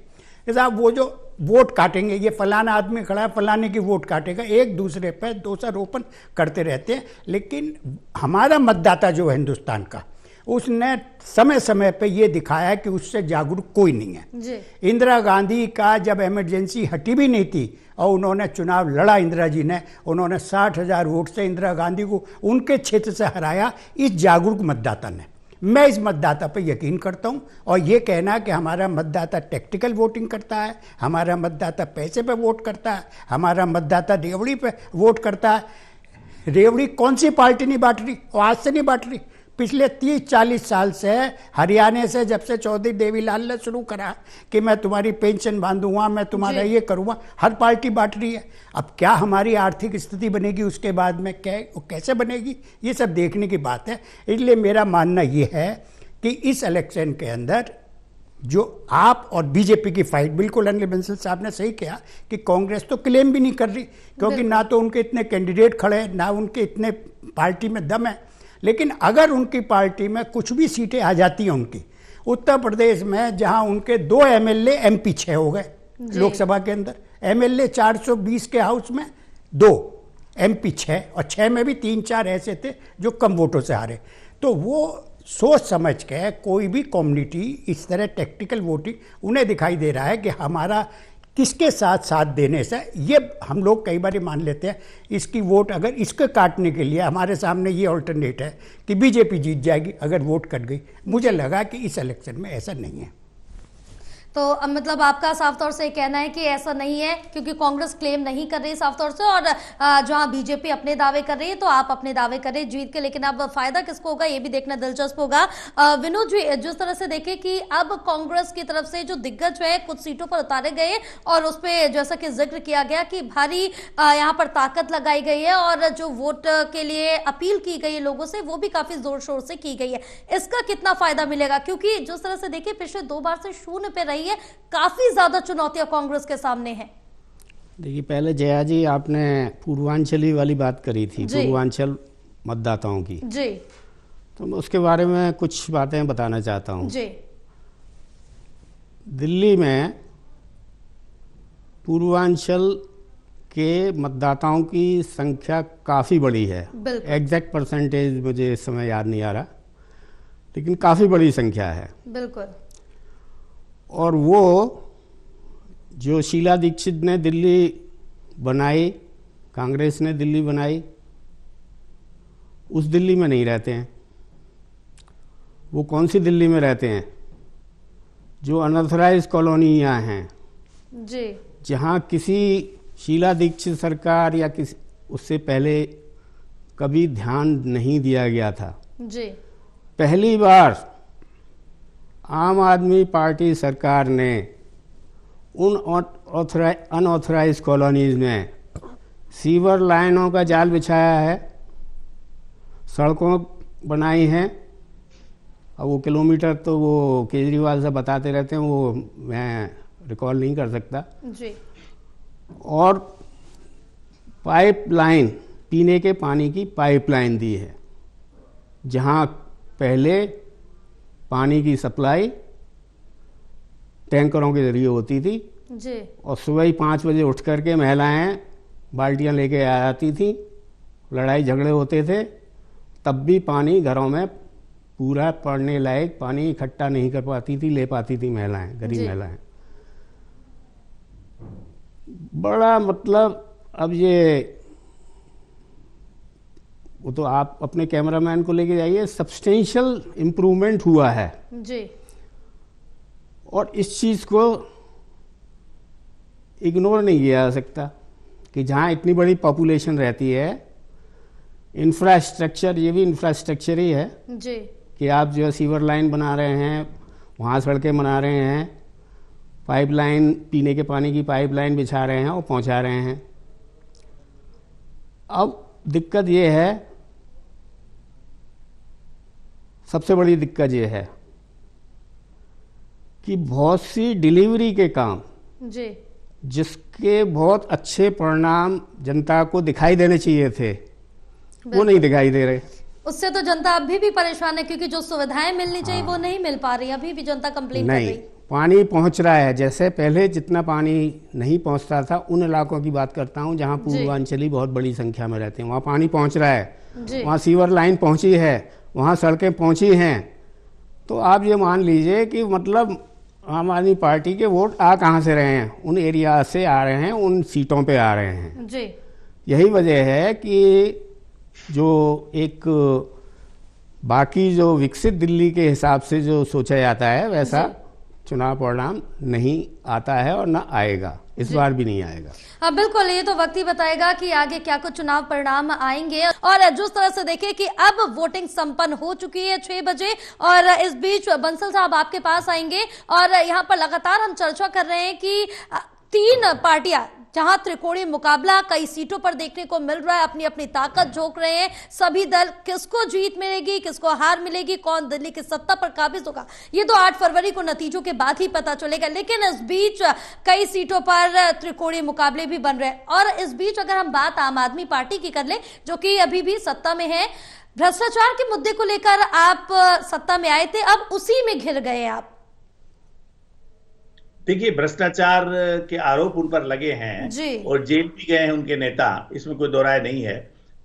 साहब वो जो वोट काटेंगे, ये फलाना आदमी खड़ा है, फलाने की वोट काटेगा, एक दूसरे पर दोषारोपण करते रहते हैं। लेकिन हमारा मतदाता जो है हिंदुस्तान का, उसने समय समय पे ये दिखाया कि उससे जागरूक कोई नहीं है। इंदिरा गांधी का जब इमरजेंसी हटी भी नहीं थी और उन्होंने चुनाव लड़ा, इंदिरा जी ने, उन्होंने 60,000 वोट से इंदिरा गांधी को उनके क्षेत्र से हराया, इस जागरूक मतदाता ने। मैं इस मतदाता पर यकीन करता हूं। और ये कहना कि हमारा मतदाता टैक्टिकल वोटिंग करता है, हमारा मतदाता पैसे पे वोट करता है, हमारा मतदाता रेवड़ी पे वोट करता है। रेवड़ी कौन सी पार्टी नहीं बांट रही, और आज से नहीं बांट रही, पिछले 30-40 साल से हरियाणा से, जब से चौधरी देवीलाल ने शुरू करा कि मैं तुम्हारी पेंशन बांधूंगा, मैं तुम्हारा ये करूँगा, हर पार्टी बांट रही है। अब क्या हमारी आर्थिक स्थिति बनेगी उसके बाद में, कैसे बनेगी, ये सब देखने की बात है। इसलिए मेरा मानना ये है कि इस इलेक्शन के अंदर जो आप और बीजेपी की फाइट, बिल्कुल अनिल बंसल साहब ने सही किया कि कांग्रेस तो क्लेम भी नहीं कर रही, क्योंकि ना तो उनके इतने कैंडिडेट खड़े हैं, ना उनके इतने पार्टी में दम है। लेकिन अगर उनकी पार्टी में कुछ भी सीटें आ जाती हैं उनकी, उत्तर प्रदेश में जहां उनके 2 MLA MP 6 हो गए लोकसभा के अंदर, MLA 420 के हाउस में 2, MP 6, और 6 में भी 3-4 ऐसे थे जो कम वोटों से हारे। तो वो सोच समझ के कोई भी कम्युनिटी इस तरह टैक्टिकल वोटिंग उन्हें दिखाई दे रहा है कि हमारा किसके साथ साथ देने से, ये हम लोग कई बार मान लेते हैं इसकी वोट, अगर इसके काटने के लिए हमारे सामने ये ऑल्टरनेट है कि बीजेपी जीत जाएगी अगर वोट कट गई। मुझे लगा कि इस इलेक्शन में ऐसा नहीं है। तो मतलब आपका साफ तौर से कहना है कि ऐसा नहीं है, क्योंकि कांग्रेस क्लेम नहीं कर रही साफ तौर से, और जहां बीजेपी अपने दावे कर रही है तो आप अपने दावे कर रहे हैं जीत के, लेकिन अब फायदा किसको होगा ये भी देखना दिलचस्प होगा। विनोद जी, जिस तरह से देखें कि अब कांग्रेस की तरफ से जो दिग्गज है कुछ सीटों पर उतारे गए, और उस पर जैसा कि जिक्र किया गया कि भारी यहाँ पर ताकत लगाई गई है, और जो वोट के लिए अपील की गई है लोगों से वो भी काफी जोर शोर से की गई है। इसका कितना फायदा मिलेगा, क्योंकि जिस तरह से देखिए पिछले 2 बार से शून्य पे रही है, काफी ज्यादा चुनौतियां कांग्रेस के सामने हैं। देखिए, पहले जया जी आपने पूर्वांचली वाली बात करी थी, पूर्वांचल मतदाताओं की जी, तो मैं उसके बारे में कुछ बातें बताना चाहता हूं जी। दिल्ली में पूर्वांचल के मतदाताओं की संख्या काफ़ी बड़ी है। एग्जैक्ट परसेंटेज मुझे इस समय याद नहीं आ रहा, लेकिन काफ़ी बड़ी संख्या है। बिल्कुल। और वो जो शीला दीक्षित ने दिल्ली बनाई, कांग्रेस ने दिल्ली बनाई, उस दिल्ली में नहीं रहते हैं। वो कौन सी दिल्ली में रहते हैं? जो अनऑथराइज्ड कॉलोनियाँ हैं जी, जहाँ किसी शीला दीक्षित सरकार या किसी उससे पहले कभी ध्यान नहीं दिया गया था। जी। पहली बार आम आदमी पार्टी सरकार ने उन अनऑथराइज्ड कॉलोनीज में सीवर लाइनों का जाल बिछाया है, सड़कों बनाई हैं। अब वो किलोमीटर तो वो केजरीवाल साहब बताते रहते हैं, वो मैं रिकॉल नहीं कर सकता जी। और पाइपलाइन, पीने के पानी की पाइपलाइन दी है, जहाँ पहले पानी की सप्लाई टैंकरों के जरिए होती थी जी। और सुबह ही 5 बजे उठ करके महिलाएं बाल्टियां लेके आ जाती थी, लड़ाई झगड़े होते थे, तब भी पानी घरों में पूरा पड़ने लायक पानी इकट्ठा नहीं कर पाती थी, ले पाती थी महिलाएं, गरीब महिलाएं। बड़ा मतलब अब ये वो तो आप अपने कैमरामैन को लेके जाइए, सब्सटेंशियल इम्प्रूवमेंट हुआ है जी। और इस चीज़ को इग्नोर नहीं किया जा सकता कि जहाँ इतनी बड़ी पॉपुलेशन रहती है, इंफ्रास्ट्रक्चर, ये भी इंफ्रास्ट्रक्चर ही है जी, कि आप जो सीवर लाइन बना रहे हैं, वहाँ सड़कें बना रहे हैं, पाइपलाइन, पीने के पानी की पाइपलाइन बिछा रहे हैं और पहुँचा रहे हैं। अब दिक्कत ये है, सबसे बड़ी दिक्कत ये है कि बहुत सी डिलीवरी के काम जी, जिसके बहुत अच्छे परिणाम जनता को दिखाई देने चाहिए थे, वो नहीं दिखाई दे रहे। उससे तो जनता अभी भी परेशान है, क्योंकि जो सुविधाएं मिलनी चाहिए वो नहीं मिल पा रही, अभी भी जनता कंप्लेन कर रही। पानी पहुंच रहा है, जैसे पहले जितना पानी नहीं पहुंचता था, उन इलाकों की बात करता हूं जहां पूर्वांचली बहुत बड़ी संख्या में रहते हैं, वहां पानी पहुंच रहा है, वहां सीवर लाइन पहुंची है, वहां सड़कें पहुंची हैं। तो आप ये मान लीजिए कि मतलब आम आदमी पार्टी के वोट आ कहाँ से रहे हैं? उन एरिया से आ रहे हैं, उन सीटों पे आ रहे हैं जी। यही वजह है कि जो एक बाकी जो विकसित दिल्ली के हिसाब से जो सोचा जाता है वैसा चुनाव परिणाम नहीं आता है और ना आएगा, इस बार भी नहीं आएगा। हाँ बिल्कुल, ये तो वक्त ही बताएगा कि आगे क्या कुछ चुनाव परिणाम आएंगे। और जिस तरह से देखें कि अब वोटिंग संपन्न हो चुकी है 6 बजे, और इस बीच बंसल साहब आपके पास आएंगे और यहाँ पर लगातार हम चर्चा कर रहे हैं कि 3 पार्टियां जहां त्रिकोणीय मुकाबला कई सीटों पर देखने को मिल रहा है, अपनी अपनी ताकत झोंक रहे हैं सभी दल। किसको जीत मिलेगी, किसको हार मिलेगी, कौन दिल्ली की सत्ता पर काबिज होगा, ये तो 8 फरवरी को नतीजों के बाद ही पता चलेगा। लेकिन इस बीच कई सीटों पर त्रिकोणीय मुकाबले भी बन रहे हैं। और इस बीच अगर हम बात आम आदमी पार्टी की कर ले, जो कि अभी भी सत्ता में है, भ्रष्टाचार के मुद्दे को लेकर आप सत्ता में आए थे, अब उसी में घिर गए आप। देखिए, भ्रष्टाचार के आरोप उन पर लगे हैं और जेल भी गए हैं उनके नेता, इसमें कोई दो राय नहीं है।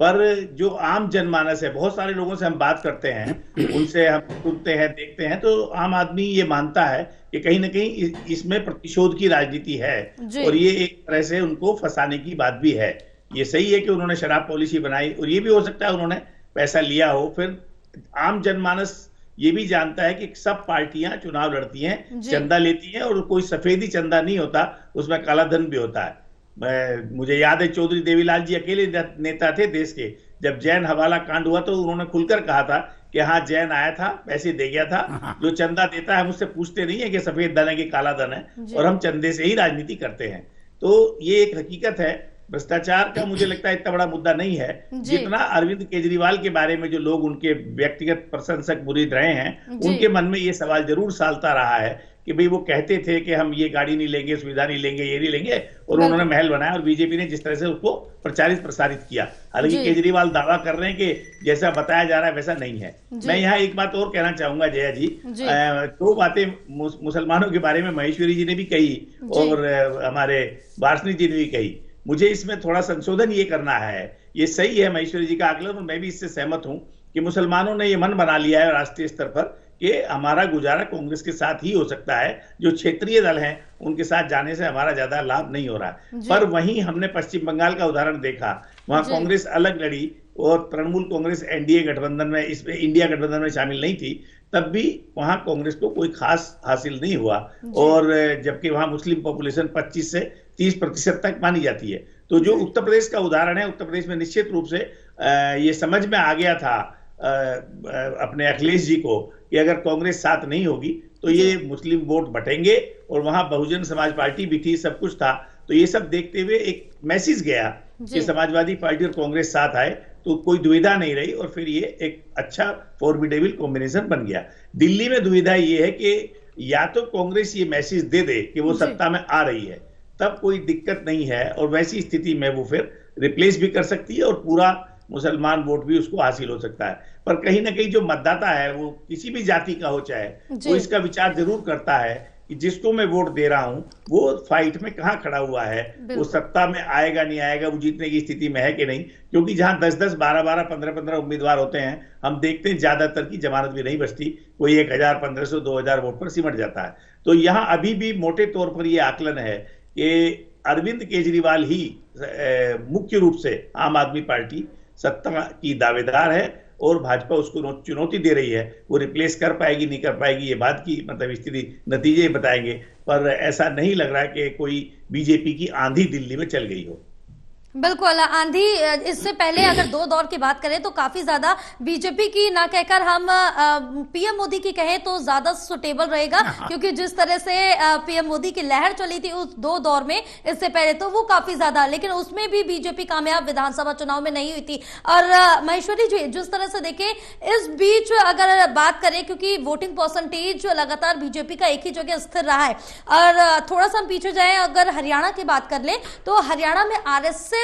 पर जो आम जनमानस है, बहुत सारे लोगों से हम बात करते हैं, उनसे हम सुनते हैं, देखते हैं, तो आम आदमी ये मानता है कि कहीं ना कहीं इसमें प्रतिशोध की राजनीति है और ये एक तरह से उनको फंसाने की बात भी है। ये सही है कि उन्होंने शराब पॉलिसी बनाई और ये भी हो सकता है उन्होंने पैसा लिया हो। फिर आम जनमानस ये भी जानता है कि सब पार्टियां चुनाव लड़ती हैं, चंदा लेती हैं और कोई सफेदी चंदा नहीं होता, उसमें काला धन भी होता है। मुझे याद है चौधरी देवीलाल जी अकेले नेता थे देश के, जब जैन हवाला कांड हुआ तो उन्होंने खुलकर कहा था कि हाँ, जैन आया था, पैसे दे गया था, जो चंदा देता है हम उससे पूछते नहीं है कि सफेद धन है कि काला धन है, और हम चंदे से ही राजनीति करते हैं। तो ये एक हकीकत है। भ्रष्टाचार का मुझे लगता है इतना बड़ा मुद्दा नहीं है जितना अरविंद केजरीवाल के बारे में जो लोग उनके व्यक्तिगत प्रशंसक मुरीद रहे हैं, उनके मन में ये सवाल जरूर सालता रहा है कि भाई वो कहते थे कि हम ये गाड़ी नहीं लेंगे, सुविधा नहीं लेंगे, ये नहीं लेंगे, और उन्होंने महल बनाया और बीजेपी ने जिस तरह से उसको प्रचारित प्रसारित किया। हालांकि केजरीवाल दावा कर रहे हैं कि जैसा बताया जा रहा है वैसा नहीं है। मैं यहाँ एक बात और कहना चाहूंगा जया जी, दो बातें मुसलमानों के बारे में महेश्वरी जी ने भी कही और हमारे वार्ष्णी जी ने भी कही। मुझे इसमें थोड़ा संशोधन ये करना है। ये सही है महेश्वरी जी का आकलन और मैं भी इससे सहमत हूं कि मुसलमानों ने ये मन बना लिया है राष्ट्रीय स्तर पर कि हमारा गुजारा कांग्रेस के साथ ही हो सकता है, जो क्षेत्रीय दल हैं उनके साथ जाने से हमारा ज्यादा लाभ नहीं हो रहा है। पर वहीं हमने पश्चिम बंगाल का उदाहरण देखा, वहां कांग्रेस अलग लड़ी और तृणमूल कांग्रेस एनडीए गठबंधन में, इसमें इंडिया गठबंधन में शामिल नहीं थी, तब भी वहां कांग्रेस को कोई खास हासिल नहीं हुआ, और जबकि वहां मुस्लिम पॉपुलेशन 25 से 30% तक मानी जाती है। तो जो उत्तर प्रदेश का उदाहरण है, उत्तर प्रदेश में निश्चित रूप से ये समझ में आ गया था अपने अखिलेश जी को कि अगर कांग्रेस साथ नहीं होगी तो ये मुस्लिम वोट बटेंगे, और वहां बहुजन समाज पार्टी भी थी, सब कुछ था। तो ये सब देखते हुए एक मैसेज गया कि समाजवादी पार्टी और कांग्रेस साथ आए तो कोई दुविधा नहीं रही, और फिर ये एक अच्छा फॉर्मिडेबल कॉम्बिनेशन बन गया। दिल्ली में दुविधा ये है कि या तो कांग्रेस ये मैसेज दे दे कि वो सत्ता में आ रही है, तब कोई दिक्कत नहीं है, और वैसी स्थिति में वो फिर रिप्लेस भी कर सकती है और पूरा मुसलमान वोट भी उसको हासिल हो सकता है। पर कहीं ना कहीं जो मतदाता है वो किसी भी जाति का हो चाहे, वो इसका विचार जरूर करता है कि जिसको मैं वोट दे रहा हूं वो फाइट में कहां खड़ा हुआ है, वो सत्ता में आएगा नहीं आएगा, वो जीतने की स्थिति में है कि नहीं। क्योंकि जहां 10-10, 12-12, 15-15 उम्मीदवार होते हैं, हम देखते हैं ज्यादातर की जमानत भी नहीं बचती, कोई 1000, 1500, 2000 वोट पर सिमट जाता है। तो यहां अभी भी मोटे तौर पर यह आकलन है कि अरविंद केजरीवाल ही मुख्य रूप से आम आदमी पार्टी सत्ता की दावेदार है और भाजपा उसको चुनौती दे रही है। वो रिप्लेस कर पाएगी नहीं कर पाएगी ये बात की मतलब स्थिति नतीजे बताएंगे, पर ऐसा नहीं लग रहा है कि कोई बीजेपी की आंधी दिल्ली में चल गई हो। बिल्कुल, आंधी इससे पहले अगर 2 दौर की बात करें तो काफी ज्यादा बीजेपी की, ना कहकर हम पीएम मोदी की कहें तो ज्यादा सुटेबल रहेगा, क्योंकि जिस तरह से पीएम मोदी की लहर चली थी उस 2 दौर में, इससे पहले तो वो काफी ज्यादा, लेकिन उसमें भी बीजेपी कामयाब विधानसभा चुनाव में नहीं हुई थी। और महेश्वरी जी, जिस तरह से देखें इस बीच अगर बात करें, क्योंकि वोटिंग परसेंटेज लगातार बीजेपी का एक ही जगह स्थिर रहा है, और थोड़ा सा हम पीछे जाए, अगर हरियाणा की बात कर ले तो हरियाणा में आरएसएस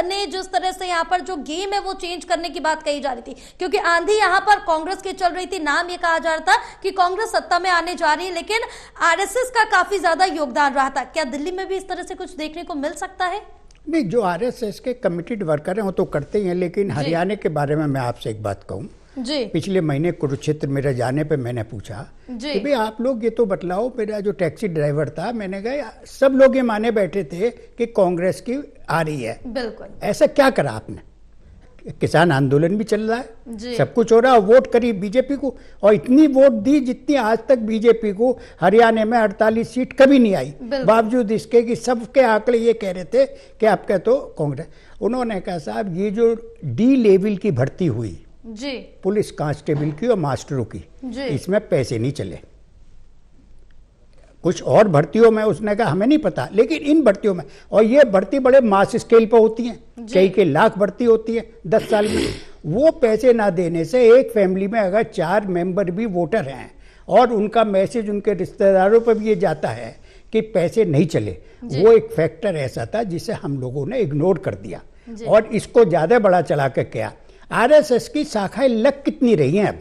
ने जिस तरह से यहाँ पर जो गेम है वो चेंज करने की बात कही जा रही थी, क्योंकि आंधी यहाँ पर कांग्रेस की चल रही थी, नाम ये कहा जा रहा था कि कांग्रेस सत्ता में आने जा रही है, लेकिन आरएसएस का काफी ज्यादा योगदान रहा था। क्या दिल्ली में भी इस तरह से कुछ देखने को मिल सकता है? नहीं, जो आरएसएस के कमिटेड वर्कर हैं वो तो करते ही हैं, लेकिन हरियाणा के बारे में मैं आपसे एक बात कहूँ जी। पिछले महीने कुरुक्षेत्र मेरे जाने पे मैंने पूछा कि भाई आप लोग ये तो बतलाओ, मेरा जो टैक्सी ड्राइवर था, मैंने कहा सब लोग ये माने बैठे थे कि कांग्रेस की आ रही है, बिल्कुल ऐसा क्या करा आपने? किसान आंदोलन भी चल रहा है, सब कुछ हो रहा है, वोट करी बीजेपी को, और इतनी वोट दी जितनी आज तक बीजेपी को हरियाणा में 48 सीट कभी नहीं आई, बावजूद इसके कि सबके आंकड़े ये कह रहे थे कि आपका तो कांग्रेस। उन्होंने कहा साहब ये जो डी लेवल की भर्ती हुई जी, पुलिस कांस्टेबल की और मास्टरों की, इसमें पैसे नहीं चले, कुछ और भर्तियों में उसने कहा हमें नहीं पता, लेकिन इन भर्तियों में, और ये भर्ती बड़े मास स्केल पर होती हैं, कई लाख भर्ती होती है 10 साल में। वो पैसे ना देने से एक फैमिली में अगर 4 मेंबर भी वोटर हैं और उनका मैसेज उनके रिश्तेदारों पर भी ये जाता है कि पैसे नहीं चले, वो एक फैक्टर ऐसा था जिसे हम लोगों ने इग्नोर कर दिया और इसको ज़्यादा बड़ा चला के क्या। आरएसएस की शाखाएं लग कितनी रही हैं? अब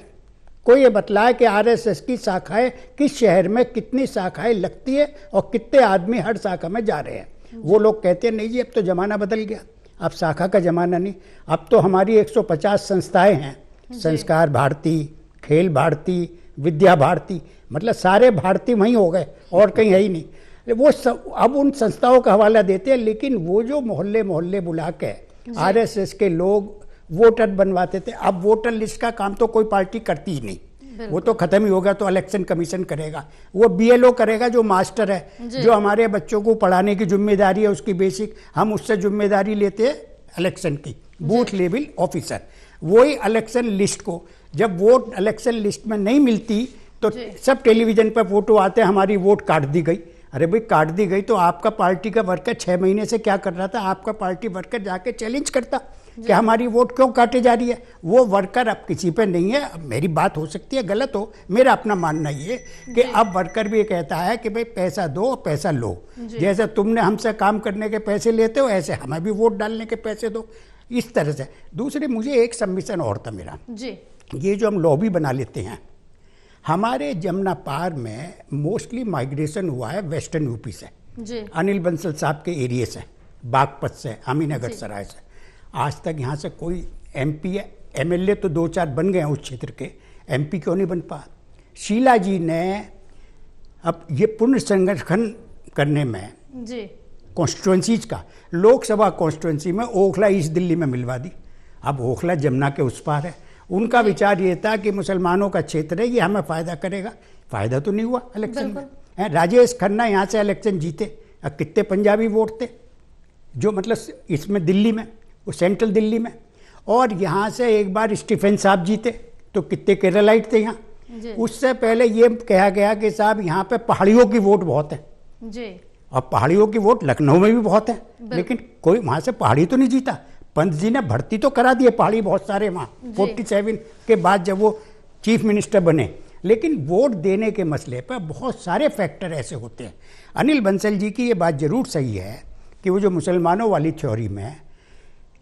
कोई ये बतलाए कि आरएसएस की शाखाएं किस शहर में कितनी शाखाएं लगती है और कितने आदमी हर शाखा में जा रहे हैं। वो लोग कहते हैं नहीं जी अब तो ज़माना बदल गया, अब शाखा का ज़माना नहीं, अब तो हमारी 150 संस्थाएं हैं, संस्कार भारती, खेल भारती, विद्या भारती, मतलब सारे भारती वहीं हो गए और कहीं है ही नहीं। वो सब अब उन संस्थाओं का हवाला देते हैं, लेकिन वो जो मोहल्ले मोहल्ले बुला के आरएसएस के लोग वोटर बनवाते थे, अब वोटर लिस्ट का काम तो कोई पार्टी करती ही नहीं, वो तो खत्म ही होगा, तो इलेक्शन कमीशन करेगा, वो बीएलओ करेगा जो मास्टर है, जो हमारे बच्चों को पढ़ाने की जिम्मेदारी है उसकी बेसिक, हम उससे जिम्मेदारी लेते हैं इलेक्शन की, बूथ लेवल ऑफिसर, वही इलेक्शन लिस्ट को जब वोट इलेक्शन लिस्ट में नहीं मिलती तो सब टेलीविजन पर फोटो आते हैं हमारी वोट काट दी गई। अरे भाई काट दी गई तो आपका पार्टी का वर्कर 6 महीने से क्या कर रहा था? आपका पार्टी वर्कर जाके चैलेंज करता कि हमारी वोट क्यों काटे जा रही है। वो वर्कर अब किसी पे नहीं है। अब मेरी बात हो सकती है गलत हो, मेरा अपना मानना ये कि अब वर्कर भी कहता है कि भाई पैसा दो पैसा लो, जैसे तुमने हमसे काम करने के पैसे लेते हो ऐसे हमें भी वोट डालने के पैसे दो, इस तरह से। दूसरे मुझे एक सबमिशन और था मेरा, ये जो हम लॉबी बना लेते हैं, हमारे जमुना पार में मोस्टली माइग्रेशन हुआ है वेस्टर्न यूपी से, अनिल बंसल साहब के एरिया से, बागपत से, अमीनगर सराय से। आज तक यहाँ से कोई एमपी एमएलए तो 2-4 बन गए हैं उस क्षेत्र के, एमपी क्यों नहीं बन पा। शीला जी ने अब ये पुनर्संगठन करने में कॉन्स्टिट्यूंसीज का, लोकसभा कॉन्स्टिट्यूंसी में ओखला ईस्ट दिल्ली में मिलवा दी। अब ओखला जमुना के उस पार है। उनका विचार ये था कि मुसलमानों का क्षेत्र है, ये हमें फ़ायदा करेगा। फ़ायदा तो नहीं हुआ इलेक्शन में। राजेश खन्ना यहाँ से इलेक्शन जीते, अब कितने पंजाबी वोट थे जो मतलब इसमें दिल्ली में, वो सेंट्रल दिल्ली में, और यहाँ से एक बार स्टीफन साहब जीते तो कितने केरलाइट थे यहाँ। उससे पहले ये कहा गया कि साहब यहाँ पे पहाड़ियों की वोट बहुत है, और पहाड़ियों की वोट लखनऊ में भी बहुत है, लेकिन कोई वहाँ से पहाड़ी तो नहीं जीता। पंत जी ने भर्ती तो करा दिए पहाड़ी बहुत सारे वहाँ 47 के बाद जब वो चीफ मिनिस्टर बने, लेकिन वोट देने के मसले पर बहुत सारे फैक्टर ऐसे होते हैं। अनिल बंसल जी की ये बात जरूर सही है कि वो जो मुसलमानों वाली थ्योरी में,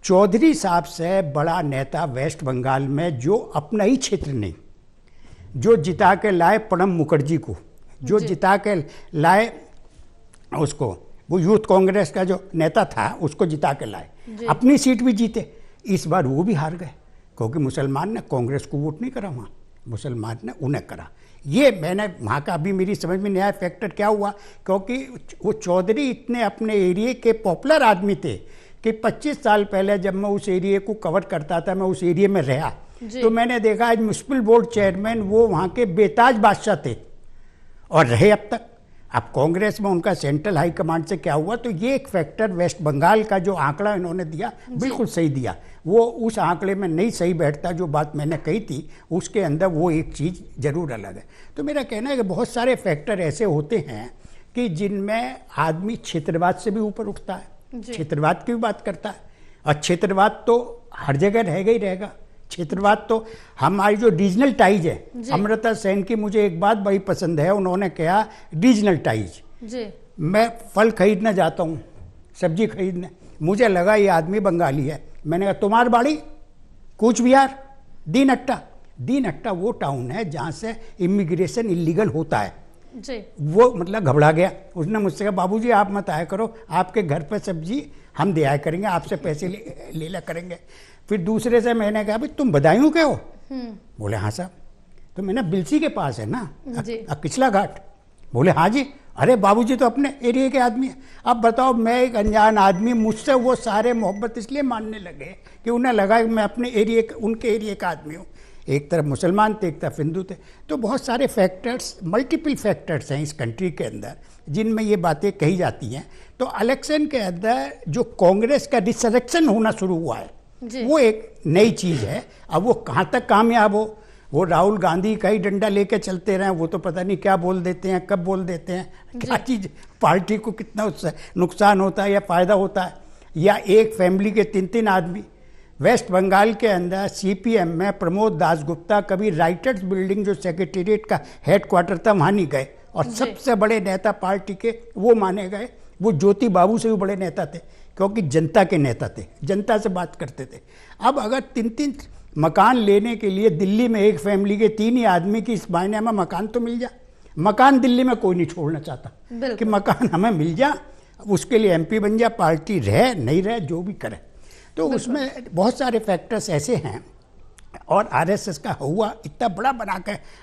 चौधरी साहब से बड़ा नेता वेस्ट बंगाल में जो अपना ही क्षेत्र नहीं, जो जिता के लाए प्रणब मुखर्जी को, जो जिता के लाए उसको, वो यूथ कांग्रेस का जो नेता था उसको जिता के लाए, अपनी सीट भी जीते। इस बार वो भी हार गए क्योंकि मुसलमान ने कांग्रेस को वोट नहीं करा, वहाँ मुसलमान ने उन्हें करा। ये मैंने वहाँ का अभी मेरी समझ में नया फैक्टर क्या हुआ, क्योंकि वो चौधरी इतने अपने एरिया के पॉपुलर आदमी थे कि 25 साल पहले जब मैं उस एरिया को कवर करता था, मैं उस एरिया में रहा, तो मैंने देखा आज म्युनिसिपल बोर्ड चेयरमैन वो वहाँ के बेताज बादशाह थे और रहे अब तक। अब कांग्रेस में उनका सेंट्रल हाई कमांड से क्या हुआ, तो ये एक फैक्टर वेस्ट बंगाल का जो आंकड़ा इन्होंने दिया बिल्कुल सही दिया। वो उस आंकड़े में नहीं सही बैठता, जो बात मैंने कही थी उसके अंदर वो एक चीज़ जरूर अलग है। तो मेरा कहना है कि बहुत सारे फैक्टर ऐसे होते हैं कि जिनमें आदमी क्षेत्रवाद से भी ऊपर उठता है, क्षेत्रवाद की भी बात करता है, और क्षेत्रवाद तो हर जगह रहेगा ही रहेगा। क्षेत्रवाद तो हमारी जो रीजनल टाइज है, अमृता सेन की मुझे एक बात बड़ी पसंद है, उन्होंने कहा रीजनल टाइज। मैं फल खरीदने जाता हूँ, सब्जी खरीदने, मुझे लगा ये आदमी बंगाली है, मैंने कहा तुम्हार बाड़ी कूच बिहार दीनअट्टा। दीनअट्टा वो टाउन है जहाँ से इमिग्रेशन इलीगल होता है। वो मतलब घबरा गया, उसने मुझसे कहा बाबूजी आप मत आया करो, आपके घर पर सब्जी हम दे आया करेंगे, आपसे पैसे ले ला करेंगे। फिर दूसरे से मैंने कहा भाई तुम बदायूं के हो? बोले हाँ साहब। तो मैंने बिलसी के पास है ना किचला घाट? बोले हाँ जी। अरे बाबूजी तो अपने एरिया के आदमी है। अब बताओ, मैं एक अनजान आदमी, मुझसे वो सारे मोहब्बत इसलिए मानने लगे कि उन्हें लगा कि मैं अपने एरिया, उनके एरिया का आदमी हूँ। एक तरफ मुसलमान थे, एक तरफ हिंदू थे। तो बहुत सारे फैक्टर्स, मल्टीपल फैक्टर्स हैं इस कंट्री के अंदर जिनमें ये बातें कही जाती हैं। तो इलेक्शन के अंदर जो कांग्रेस का रिसरेक्शन होना शुरू हुआ है वो एक नई चीज़ है। अब वो कहाँ तक कामयाब हो, वो राहुल गांधी का ही डंडा लेके चलते रहे, वो तो पता नहीं क्या बोल देते हैं, कब बोल देते हैं, क्या चीज़ पार्टी को कितना उससे नुकसान होता है या फ़ायदा होता है। या एक फैमिली के 3-3 आदमी। वेस्ट बंगाल के अंदर सीपीएम में प्रमोद दासगुप्ता कभी राइटर्स बिल्डिंग जो सेक्रेटेरिएट का हेडक्वार्टर था वहाँ नहीं गए, और सबसे बड़े नेता पार्टी के वो माने गए। वो ज्योति बाबू से भी बड़े नेता थे, क्योंकि जनता के नेता थे, जनता से बात करते थे। अब अगर 3-3 मकान लेने के लिए दिल्ली में एक फैमिली के 3 ही आदमी की इस महीने में मकान तो मिल जा, मकान दिल्ली में कोई नहीं छोड़ना चाहता कि मकान हमें मिल जा, उसके लिए एमपी बन जा, पार्टी रहे नहीं रहे जो भी करे। तो उसमें बहुत सारे फैक्टर्स ऐसे हैं। और आरएसएस का हुआ इतना बड़ा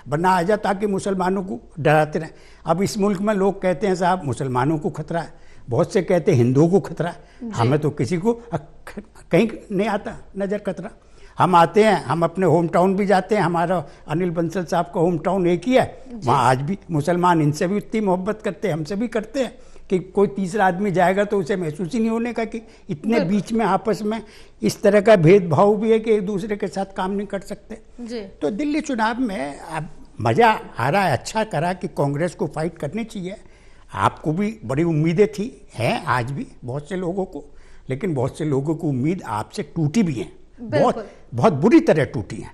बना जा ताकि मुसलमानों को डराते रहें। अब इस मुल्क में लोग कहते हैं साहब मुसलमानों को खतरा है, बहुत से कहते हैं हिंदुओं को खतरा है। हमें तो किसी को कहीं नहीं आता नज़र खतरा। हम आते हैं, हम अपने होम टाउन भी जाते हैं, हमारा अनिल बंसल साहब का होम टाउन एक ही है, वहाँ आज भी मुसलमान इनसे भी उतनी मोहब्बत करते हैं, हमसे भी करते हैं कि कोई तीसरा आदमी जाएगा तो उसे महसूस ही नहीं होने का कि इतने बीच में आपस में इस तरह का भेदभाव भी है कि एक दूसरे के साथ काम नहीं कर सकते जी। तो दिल्ली चुनाव में अब मज़ा आ रहा है, अच्छा करा कि कांग्रेस को फाइट करनी चाहिए। आपको भी बड़ी उम्मीदें थी, हैं आज भी बहुत से लोगों को, लेकिन बहुत से लोगों को उम्मीद आपसे टूटी भी है, बहुत बुरी तरह टूटी है।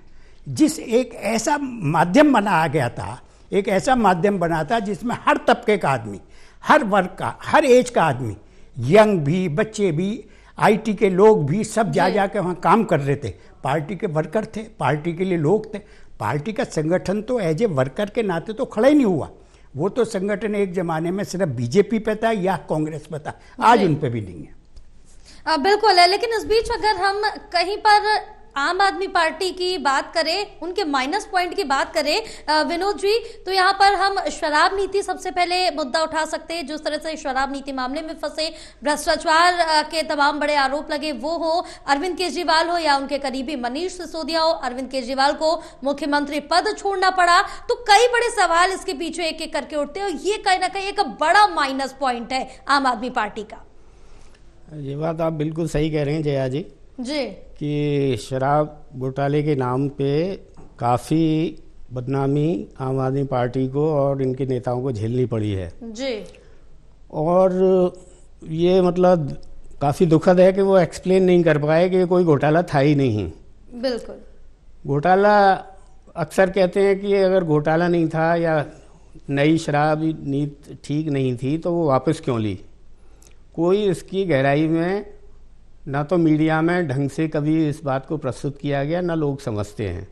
जिस एक ऐसा माध्यम बना आ गया था, एक ऐसा माध्यम बना था जिसमें हर तबके का आदमी, हर वर्ग का, हर एज का आदमी, यंग भी, बच्चे भी, आईटी के लोग भी, सब जा के वहाँ काम कर रहे थे। पार्टी के वर्कर थे, पार्टी के लिए लोग थे। पार्टी का संगठन तो एज ए वर्कर के नाते तो खड़ा ही नहीं हुआ। वो तो संगठन एक जमाने में सिर्फ बीजेपी पे था या कांग्रेस पे था, आज उन पे भी नहीं है। बिल्कुल है, लेकिन इस बीच अगर हम कहीं पर आम आदमी पार्टी की बात करें, उनके माइनस पॉइंट की बात करें विनोद जी, तो यहाँ पर हम शराब नीति सबसे पहले मुद्दा उठा सकते हैं। जिस तरह से शराब नीति मामले में फंसे, भ्रष्टाचार के तमाम बड़े आरोप लगे, वो हो अरविंद केजरीवाल हो या उनके करीबी मनीष सिसोदिया हो, अरविंद केजरीवाल को मुख्यमंत्री पद छोड़ना पड़ा, तो कई बड़े सवाल इसके पीछे एक एक करके उठते हैं। ये कहीं ना कहीं एक बड़ा माइनस पॉइंट है आम आदमी पार्टी का। ये बात आप बिल्कुल सही कह रहे हैं जया जी कि शराब घोटाले के नाम पे काफ़ी बदनामी आम आदमी पार्टी को और इनके नेताओं को झेलनी पड़ी है जी। और ये मतलब काफ़ी दुखद है कि वो एक्सप्लेन नहीं कर पाए कि कोई घोटाला था ही नहीं। बिल्कुल, घोटाला अक्सर कहते हैं कि अगर घोटाला नहीं था या नई शराब नीति ठीक नहीं थी तो वो वापस क्यों ली। कोई इसकी गहराई में ना तो मीडिया में ढंग से कभी इस बात को प्रस्तुत किया गया, ना लोग समझते हैं।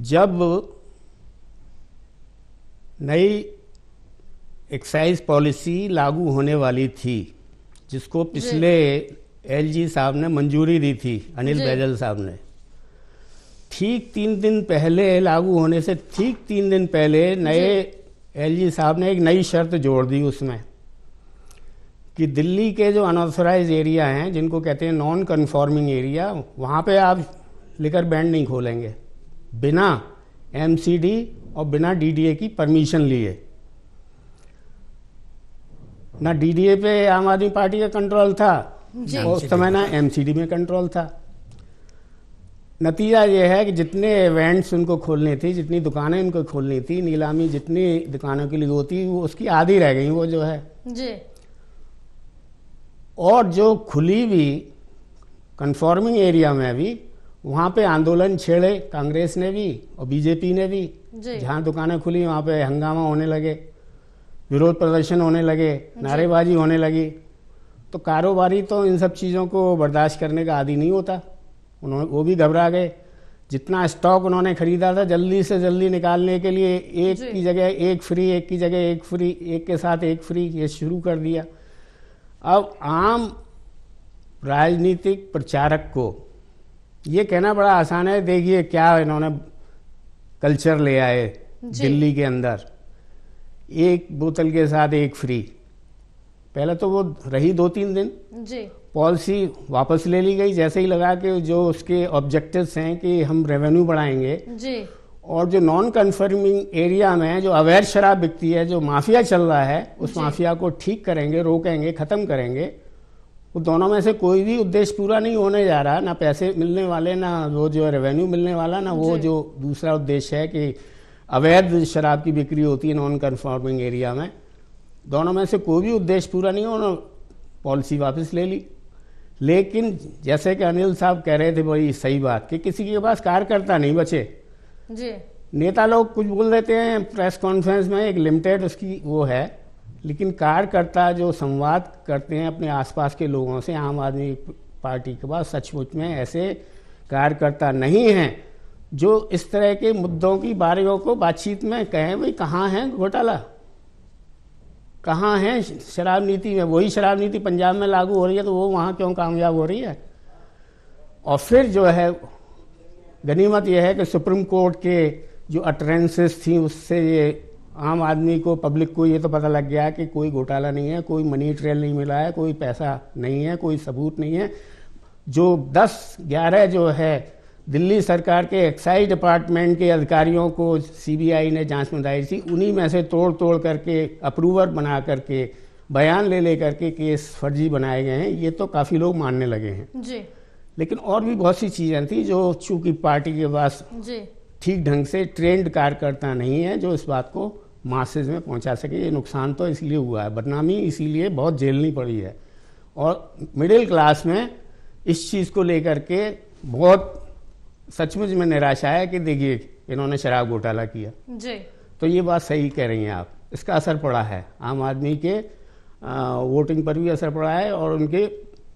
जब नई एक्साइज पॉलिसी लागू होने वाली थी, जिसको पिछले एलजी साहब ने मंजूरी दी थी, अनिल बैजल साहब ने, ठीक 3 दिन पहले लागू होने से ठीक 3 दिन पहले नए एलजी साहब ने एक नई शर्त जोड़ दी उसमें कि दिल्ली के जो अनऑथराइज एरिया हैं, जिनको कहते हैं नॉन कन्फॉर्मिंग एरिया, वहाँ पे आप लिकर बैंड नहीं खोलेंगे बिना एमसीडी और बिना डीडीए की परमिशन लिए। ना डीडीए पे आम आदमी पार्टी का कंट्रोल था और उस समय ना एमसीडी में कंट्रोल था। नतीजा ये है कि जितने इवेंट्स उनको खोलनी थी, जितनी दुकानें उनको खोलनी थी, नीलामी जितनी दुकानों के लिए होती वो उसकी आधी रह गई वो जो है जी। और जो खुली भी कन्फॉर्मिंग एरिया में भी वहाँ पे आंदोलन छेड़े कांग्रेस ने भी और बीजेपी ने भी। जहाँ दुकानें खुली वहाँ पे हंगामा होने लगे, विरोध प्रदर्शन होने लगे, नारेबाजी होने लगी। तो कारोबारी तो इन सब चीज़ों को बर्दाश्त करने का आदी नहीं होता, वो भी घबरा गए। जितना स्टॉक उन्होंने खरीदा था जल्दी से जल्दी निकालने के लिए एक की जगह एक फ्री, एक की जगह एक फ्री, एक के साथ एक फ्री, ये शुरू कर दिया। अब आम राजनीतिक प्रचारक को ये कहना बड़ा आसान है, देखिए क्या इन्होंने कल्चर ले आए दिल्ली के अंदर, एक बोतल के साथ एक फ्री। पहले तो वो रही 2-3 दिन जी, पॉलिसी वापस ले ली गई जैसे ही लगा कि जो उसके ऑब्जेक्टिव्स हैं कि हम रेवेन्यू बढ़ाएंगे जी, और जो नॉन कन्फर्मिंग एरिया में जो अवैध शराब बिकती है, जो माफिया चल रहा है, उस माफिया को ठीक करेंगे, रोकेंगे, ख़त्म करेंगे। वो दोनों में से कोई भी उद्देश्य पूरा नहीं होने जा रहा, ना पैसे मिलने वाले, ना वो जो रेवेन्यू मिलने वाला, ना वो जो दूसरा उद्देश्य है कि अवैध शराब की बिक्री होती है नॉन कन्फॉर्मिंग एरिया में। दोनों में से कोई भी उद्देश्य पूरा नहीं, उन्होंने पॉलिसी वापस ले ली। लेकिन जैसे कि अनिल साहब कह रहे थे बड़ी सही बात कि किसी के पास कार्यकर्ता नहीं बचे जी। नेता लोग कुछ बोल देते हैं प्रेस कॉन्फ्रेंस में, एक लिमिटेड उसकी वो है, लेकिन कार्यकर्ता जो संवाद करते हैं अपने आसपास के लोगों से, आम आदमी पार्टी के पास सचमुच में ऐसे कार्यकर्ता नहीं हैं जो इस तरह के मुद्दों की बारियों को बातचीत में कहें भाई कहाँ है घोटाला, कहाँ है शराब नीति में। वही शराब नीति पंजाब में लागू हो रही है तो वो वहाँ क्यों कामयाब हो रही है। और फिर जो है गनीमत यह है कि सुप्रीम कोर्ट के जो अटरेंसेस थी उससे ये आम आदमी को, पब्लिक को ये तो पता लग गया कि कोई घोटाला नहीं है, कोई मनी ट्रेल नहीं मिला है, कोई पैसा नहीं है, कोई सबूत नहीं है। जो 10-11 जो है दिल्ली सरकार के एक्साइज डिपार्टमेंट के अधिकारियों को सीबीआई ने जांच में दायर थी, उन्हीं में से तोड़ करके अप्रूवर बना करके बयान ले करके केस फर्जी बनाए गए हैं। ये तो काफ़ी लोग मानने लगे हैं जी। लेकिन और भी बहुत सी चीज़ें थी जो चूंकि पार्टी के पास ठीक ढंग से ट्रेंड कार्यकर्ता नहीं है जो इस बात को मासेज में पहुंचा सके। ये नुकसान तो इसलिए हुआ है, बदनामी इसीलिए बहुत झेलनी पड़ी है। और मिडिल क्लास में इस चीज़ को लेकर के बहुत सचमुच में निराशा है कि देखिए इन्होंने शराब घोटाला किया जी। तो ये बात सही कह रही हैं आप, इसका असर पड़ा है आम आदमी के वोटिंग पर भी असर पड़ा है और उनके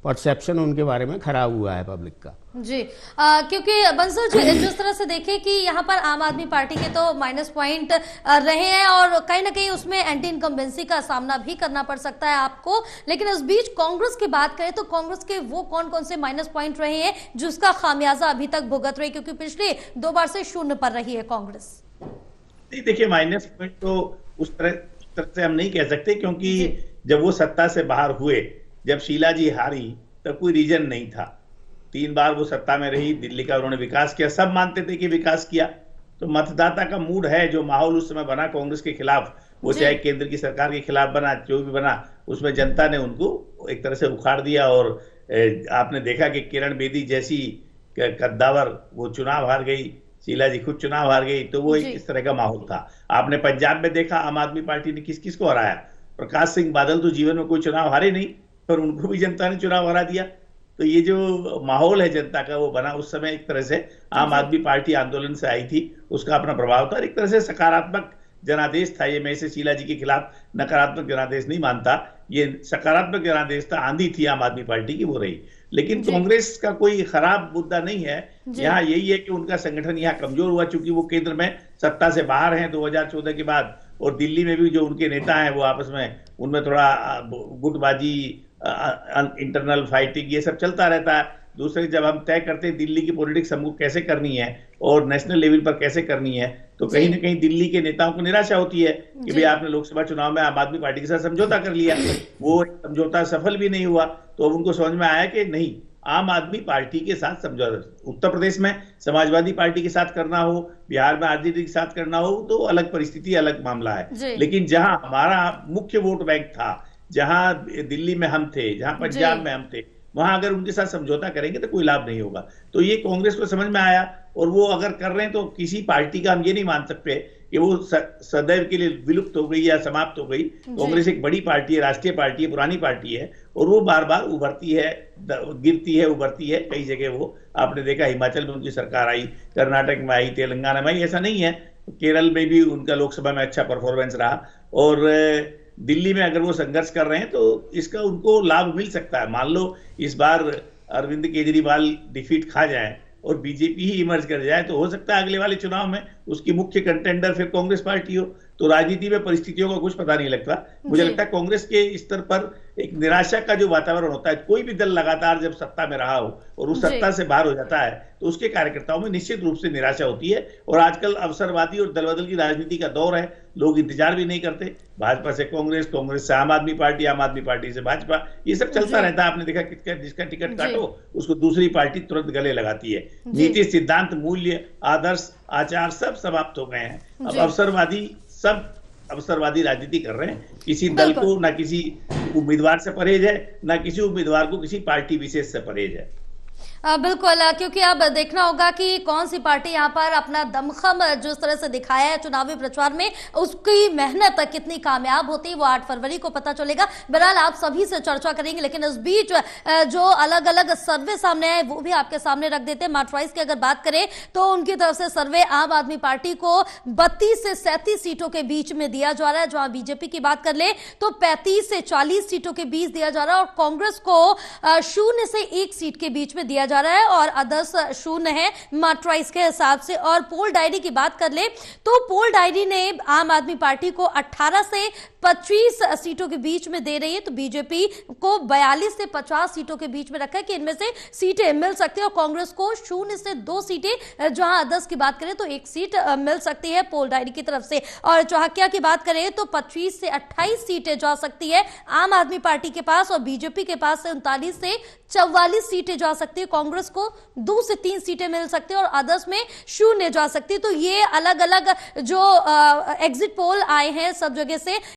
परसेप्शन उनके बारे में खराब हुआ है पब्लिक का जी। क्योंकि बंसू जी जिस तरह से देखें कि यहाँ पर आम आदमी पार्टी के तो माइनस पॉइंट रहे हैं और कहीं ना कहीं उसमें एंटी इनकम्बेंसी का सामना भी करना पड़ सकता है आपको, लेकिन इस बीच कांग्रेस की बात करें तो कांग्रेस के वो कौन कौन से माइनस पॉइंट रहे हैं जिसका खामियाजा अभी तक भुगत रही, क्योंकि पिछले 2 बार से शून्य पर रही है कांग्रेस। नहीं देखिए, माइनस पॉइंट तो उस तरह से हम नहीं कह सकते, क्योंकि जब वो सत्ता से बाहर हुए, जब शीला जी हारी तब कोई रीजन नहीं था। 3 बार वो सत्ता में रही, दिल्ली का उन्होंने विकास किया, सब मानते थे कि विकास किया। तो मतदाता का मूड है, जो माहौल उस समय बना कांग्रेस के खिलाफ, वो चाहे केंद्र की सरकार के खिलाफ बना, जो भी बना, उसमें जनता ने उनको एक तरह से उखाड़ दिया। और आपने देखा कि किरण बेदी जैसी कद्दावर वो चुनाव हार गई, शीला जी खुद चुनाव हार गई, तो वो एक इस तरह का माहौल था। आपने पंजाब में देखा आम आदमी पार्टी ने किस किस को हराया। प्रकाश सिंह बादल तो जीवन में कोई चुनाव हारे नहीं, पर उनको भी जनता ने चुनाव हरा दिया। तो ये जो माहौल है जनता का वो बना उस समय, एक तरह से आम आदमी पार्टी आंदोलन से आई थी, उसका अपना प्रभाव था। एक तरह से सकारात्मक जनादेश था ये। मैं इसे शीला जी के खिलाफ नकारात्मक जनादेश नहीं मानता, ये सकारात्मक जनादेश था। आंधी थी आम आदमी पार्टी की, वो रही। लेकिन कांग्रेस का कोई खराब मुद्दा नहीं है यहाँ। यही है कि उनका संगठन यहाँ कमजोर हुआ, चूंकि वो केंद्र में सत्ता से बाहर हैं 2014 के बाद, और दिल्ली में भी जो उनके नेता हैं वो आपस में उनमें थोड़ा गुटबाजी, इंटरनल फाइटिंग, ये सब चलता रहता है। दूसरे, जब हम तय करते हैं दिल्ली की पॉलिटिक्स हमको कैसे करनी है और नेशनल लेवल पर कैसे करनी है, तो कहीं ना कहीं दिल्ली के नेताओं को निराशा होती है कि भाई आपने लोकसभा चुनाव में आम आदमी पार्टी के साथ समझौता कर लिया, वो समझौता सफल भी नहीं हुआ। तो अब उनको समझ में आया कि नहीं, आम आदमी पार्टी के साथ समझौता, उत्तर प्रदेश में समाजवादी पार्टी के साथ करना हो, बिहार में आरजेडी के साथ करना हो, तो अलग परिस्थिति, अलग मामला है। लेकिन जहां हमारा मुख्य वोट बैंक था, जहां दिल्ली में हम थे, जहां पंजाब में हम थे, वहां अगर उनके साथ समझौता करेंगे तो कोई लाभ नहीं होगा। तो ये कांग्रेस को समझ में आया, और वो अगर कर रहे हैं तो किसी पार्टी का हम ये नहीं मान सकते कि वो सदैव के लिए विलुप्त हो गई या समाप्त हो गई। कांग्रेस एक बड़ी पार्टी है, राष्ट्रीय पार्टी है, पुरानी पार्टी है, और वो बार बार उभरती है, गिरती है, उभरती है। कई जगह वो आपने देखा, हिमाचल में उनकी सरकार आई, कर्नाटक में आई, तेलंगाना में आई, ऐसा नहीं है। केरल में भी उनका लोकसभा में अच्छा परफॉर्मेंस रहा, और दिल्ली में अगर वो संघर्ष कर रहे हैं तो इसका उनको लाभ मिल सकता है। मान लो इस बार अरविंद केजरीवाल डिफीट खा जाए और बीजेपी ही इमर्ज कर जाए, तो हो सकता है अगले वाले चुनाव में उसकी मुख्य कंटेंडर फिर कांग्रेस पार्टी हो। तो राजनीति में परिस्थितियों का कुछ पता नहीं लगता। मुझे लगता है कांग्रेस के स्तर पर एक निराशा का जो वातावरण होता है, कोई भी दल लगातार जब सत्ता में रहा हो और उस सत्ता से बाहर हो जाता है, तो उसके कार्यकर्ताओं में निश्चित रूप से निराशा होती है। और आजकल अवसरवादी और दल बदल की राजनीति का दौर है, लोग इंतजार भी नहीं करते। भाजपा से कांग्रेस, कांग्रेस से आम आदमी पार्टी, आम आदमी पार्टी से भाजपा, ये सब चलता रहता है। आपने देखा जिसका टिकट काटो उसको दूसरी पार्टी तुरंत गले लगाती है। नीति, सिद्धांत, मूल्य, आदर्श, आचार सब समाप्त हो गए हैं। अब अवसरवादी सब अवसरवादी राजनीति कर रहे हैं। किसी दल को, ना किसी उम्मीदवार से परहेज है, ना किसी उम्मीदवार को किसी पार्टी विशेष से परहेज है। बिल्कुल, क्योंकि अब देखना होगा कि कौन सी पार्टी यहाँ पर अपना दमखम जिस तरह से दिखाया है चुनावी प्रचार में, उसकी मेहनत कितनी कामयाब होती है वो 8 फरवरी को पता चलेगा। बहरहाल आप सभी से चर्चा करेंगे, लेकिन इस बीच जो अलग अलग सर्वे सामने आए वो भी आपके सामने रख देते हैं। मार्चवाइज की अगर बात करें तो उनकी तरफ से सर्वे आम आदमी पार्टी को 32 से 37 सीटों के बीच में दिया जा रहा है। जहां बीजेपी की बात कर ले तो 35 से 40 सीटों के बीच दिया जा रहा है, और कांग्रेस को 0 से 1 सीट के बीच में दिया जा रहा है, और अदर्स 0 है मार्चवाइज के हिसाब से। और पोल डायरी की बात कर ले तो पोल डायरी ने आम आदमी पार्टी को 18 से 25 सीटों के बीच में दे रही है, तो बीजेपी को 42 से 50 सीटों के बीच में रखा है कि इनमें से सीटें मिल सकती है, और कांग्रेस को 0 से 2 सीटें, जहां अदर्स की बात करें तो 1 सीट मिल सकती है पोल डायरी की तरफ से। और चौहकिया की बात करें तो 25 से 28 सीटें जा सकती है आम आदमी पार्टी के पास, और बीजेपी के पास से 39 से 44 सीटें जा सकती है। कांग्रेस को 2 से 3 सीटें मिल सकती है, और अदर्स में 0 जा सकती है। तो ये अलग अलग जो एग्जिट पोल आए हैं सब जगह से,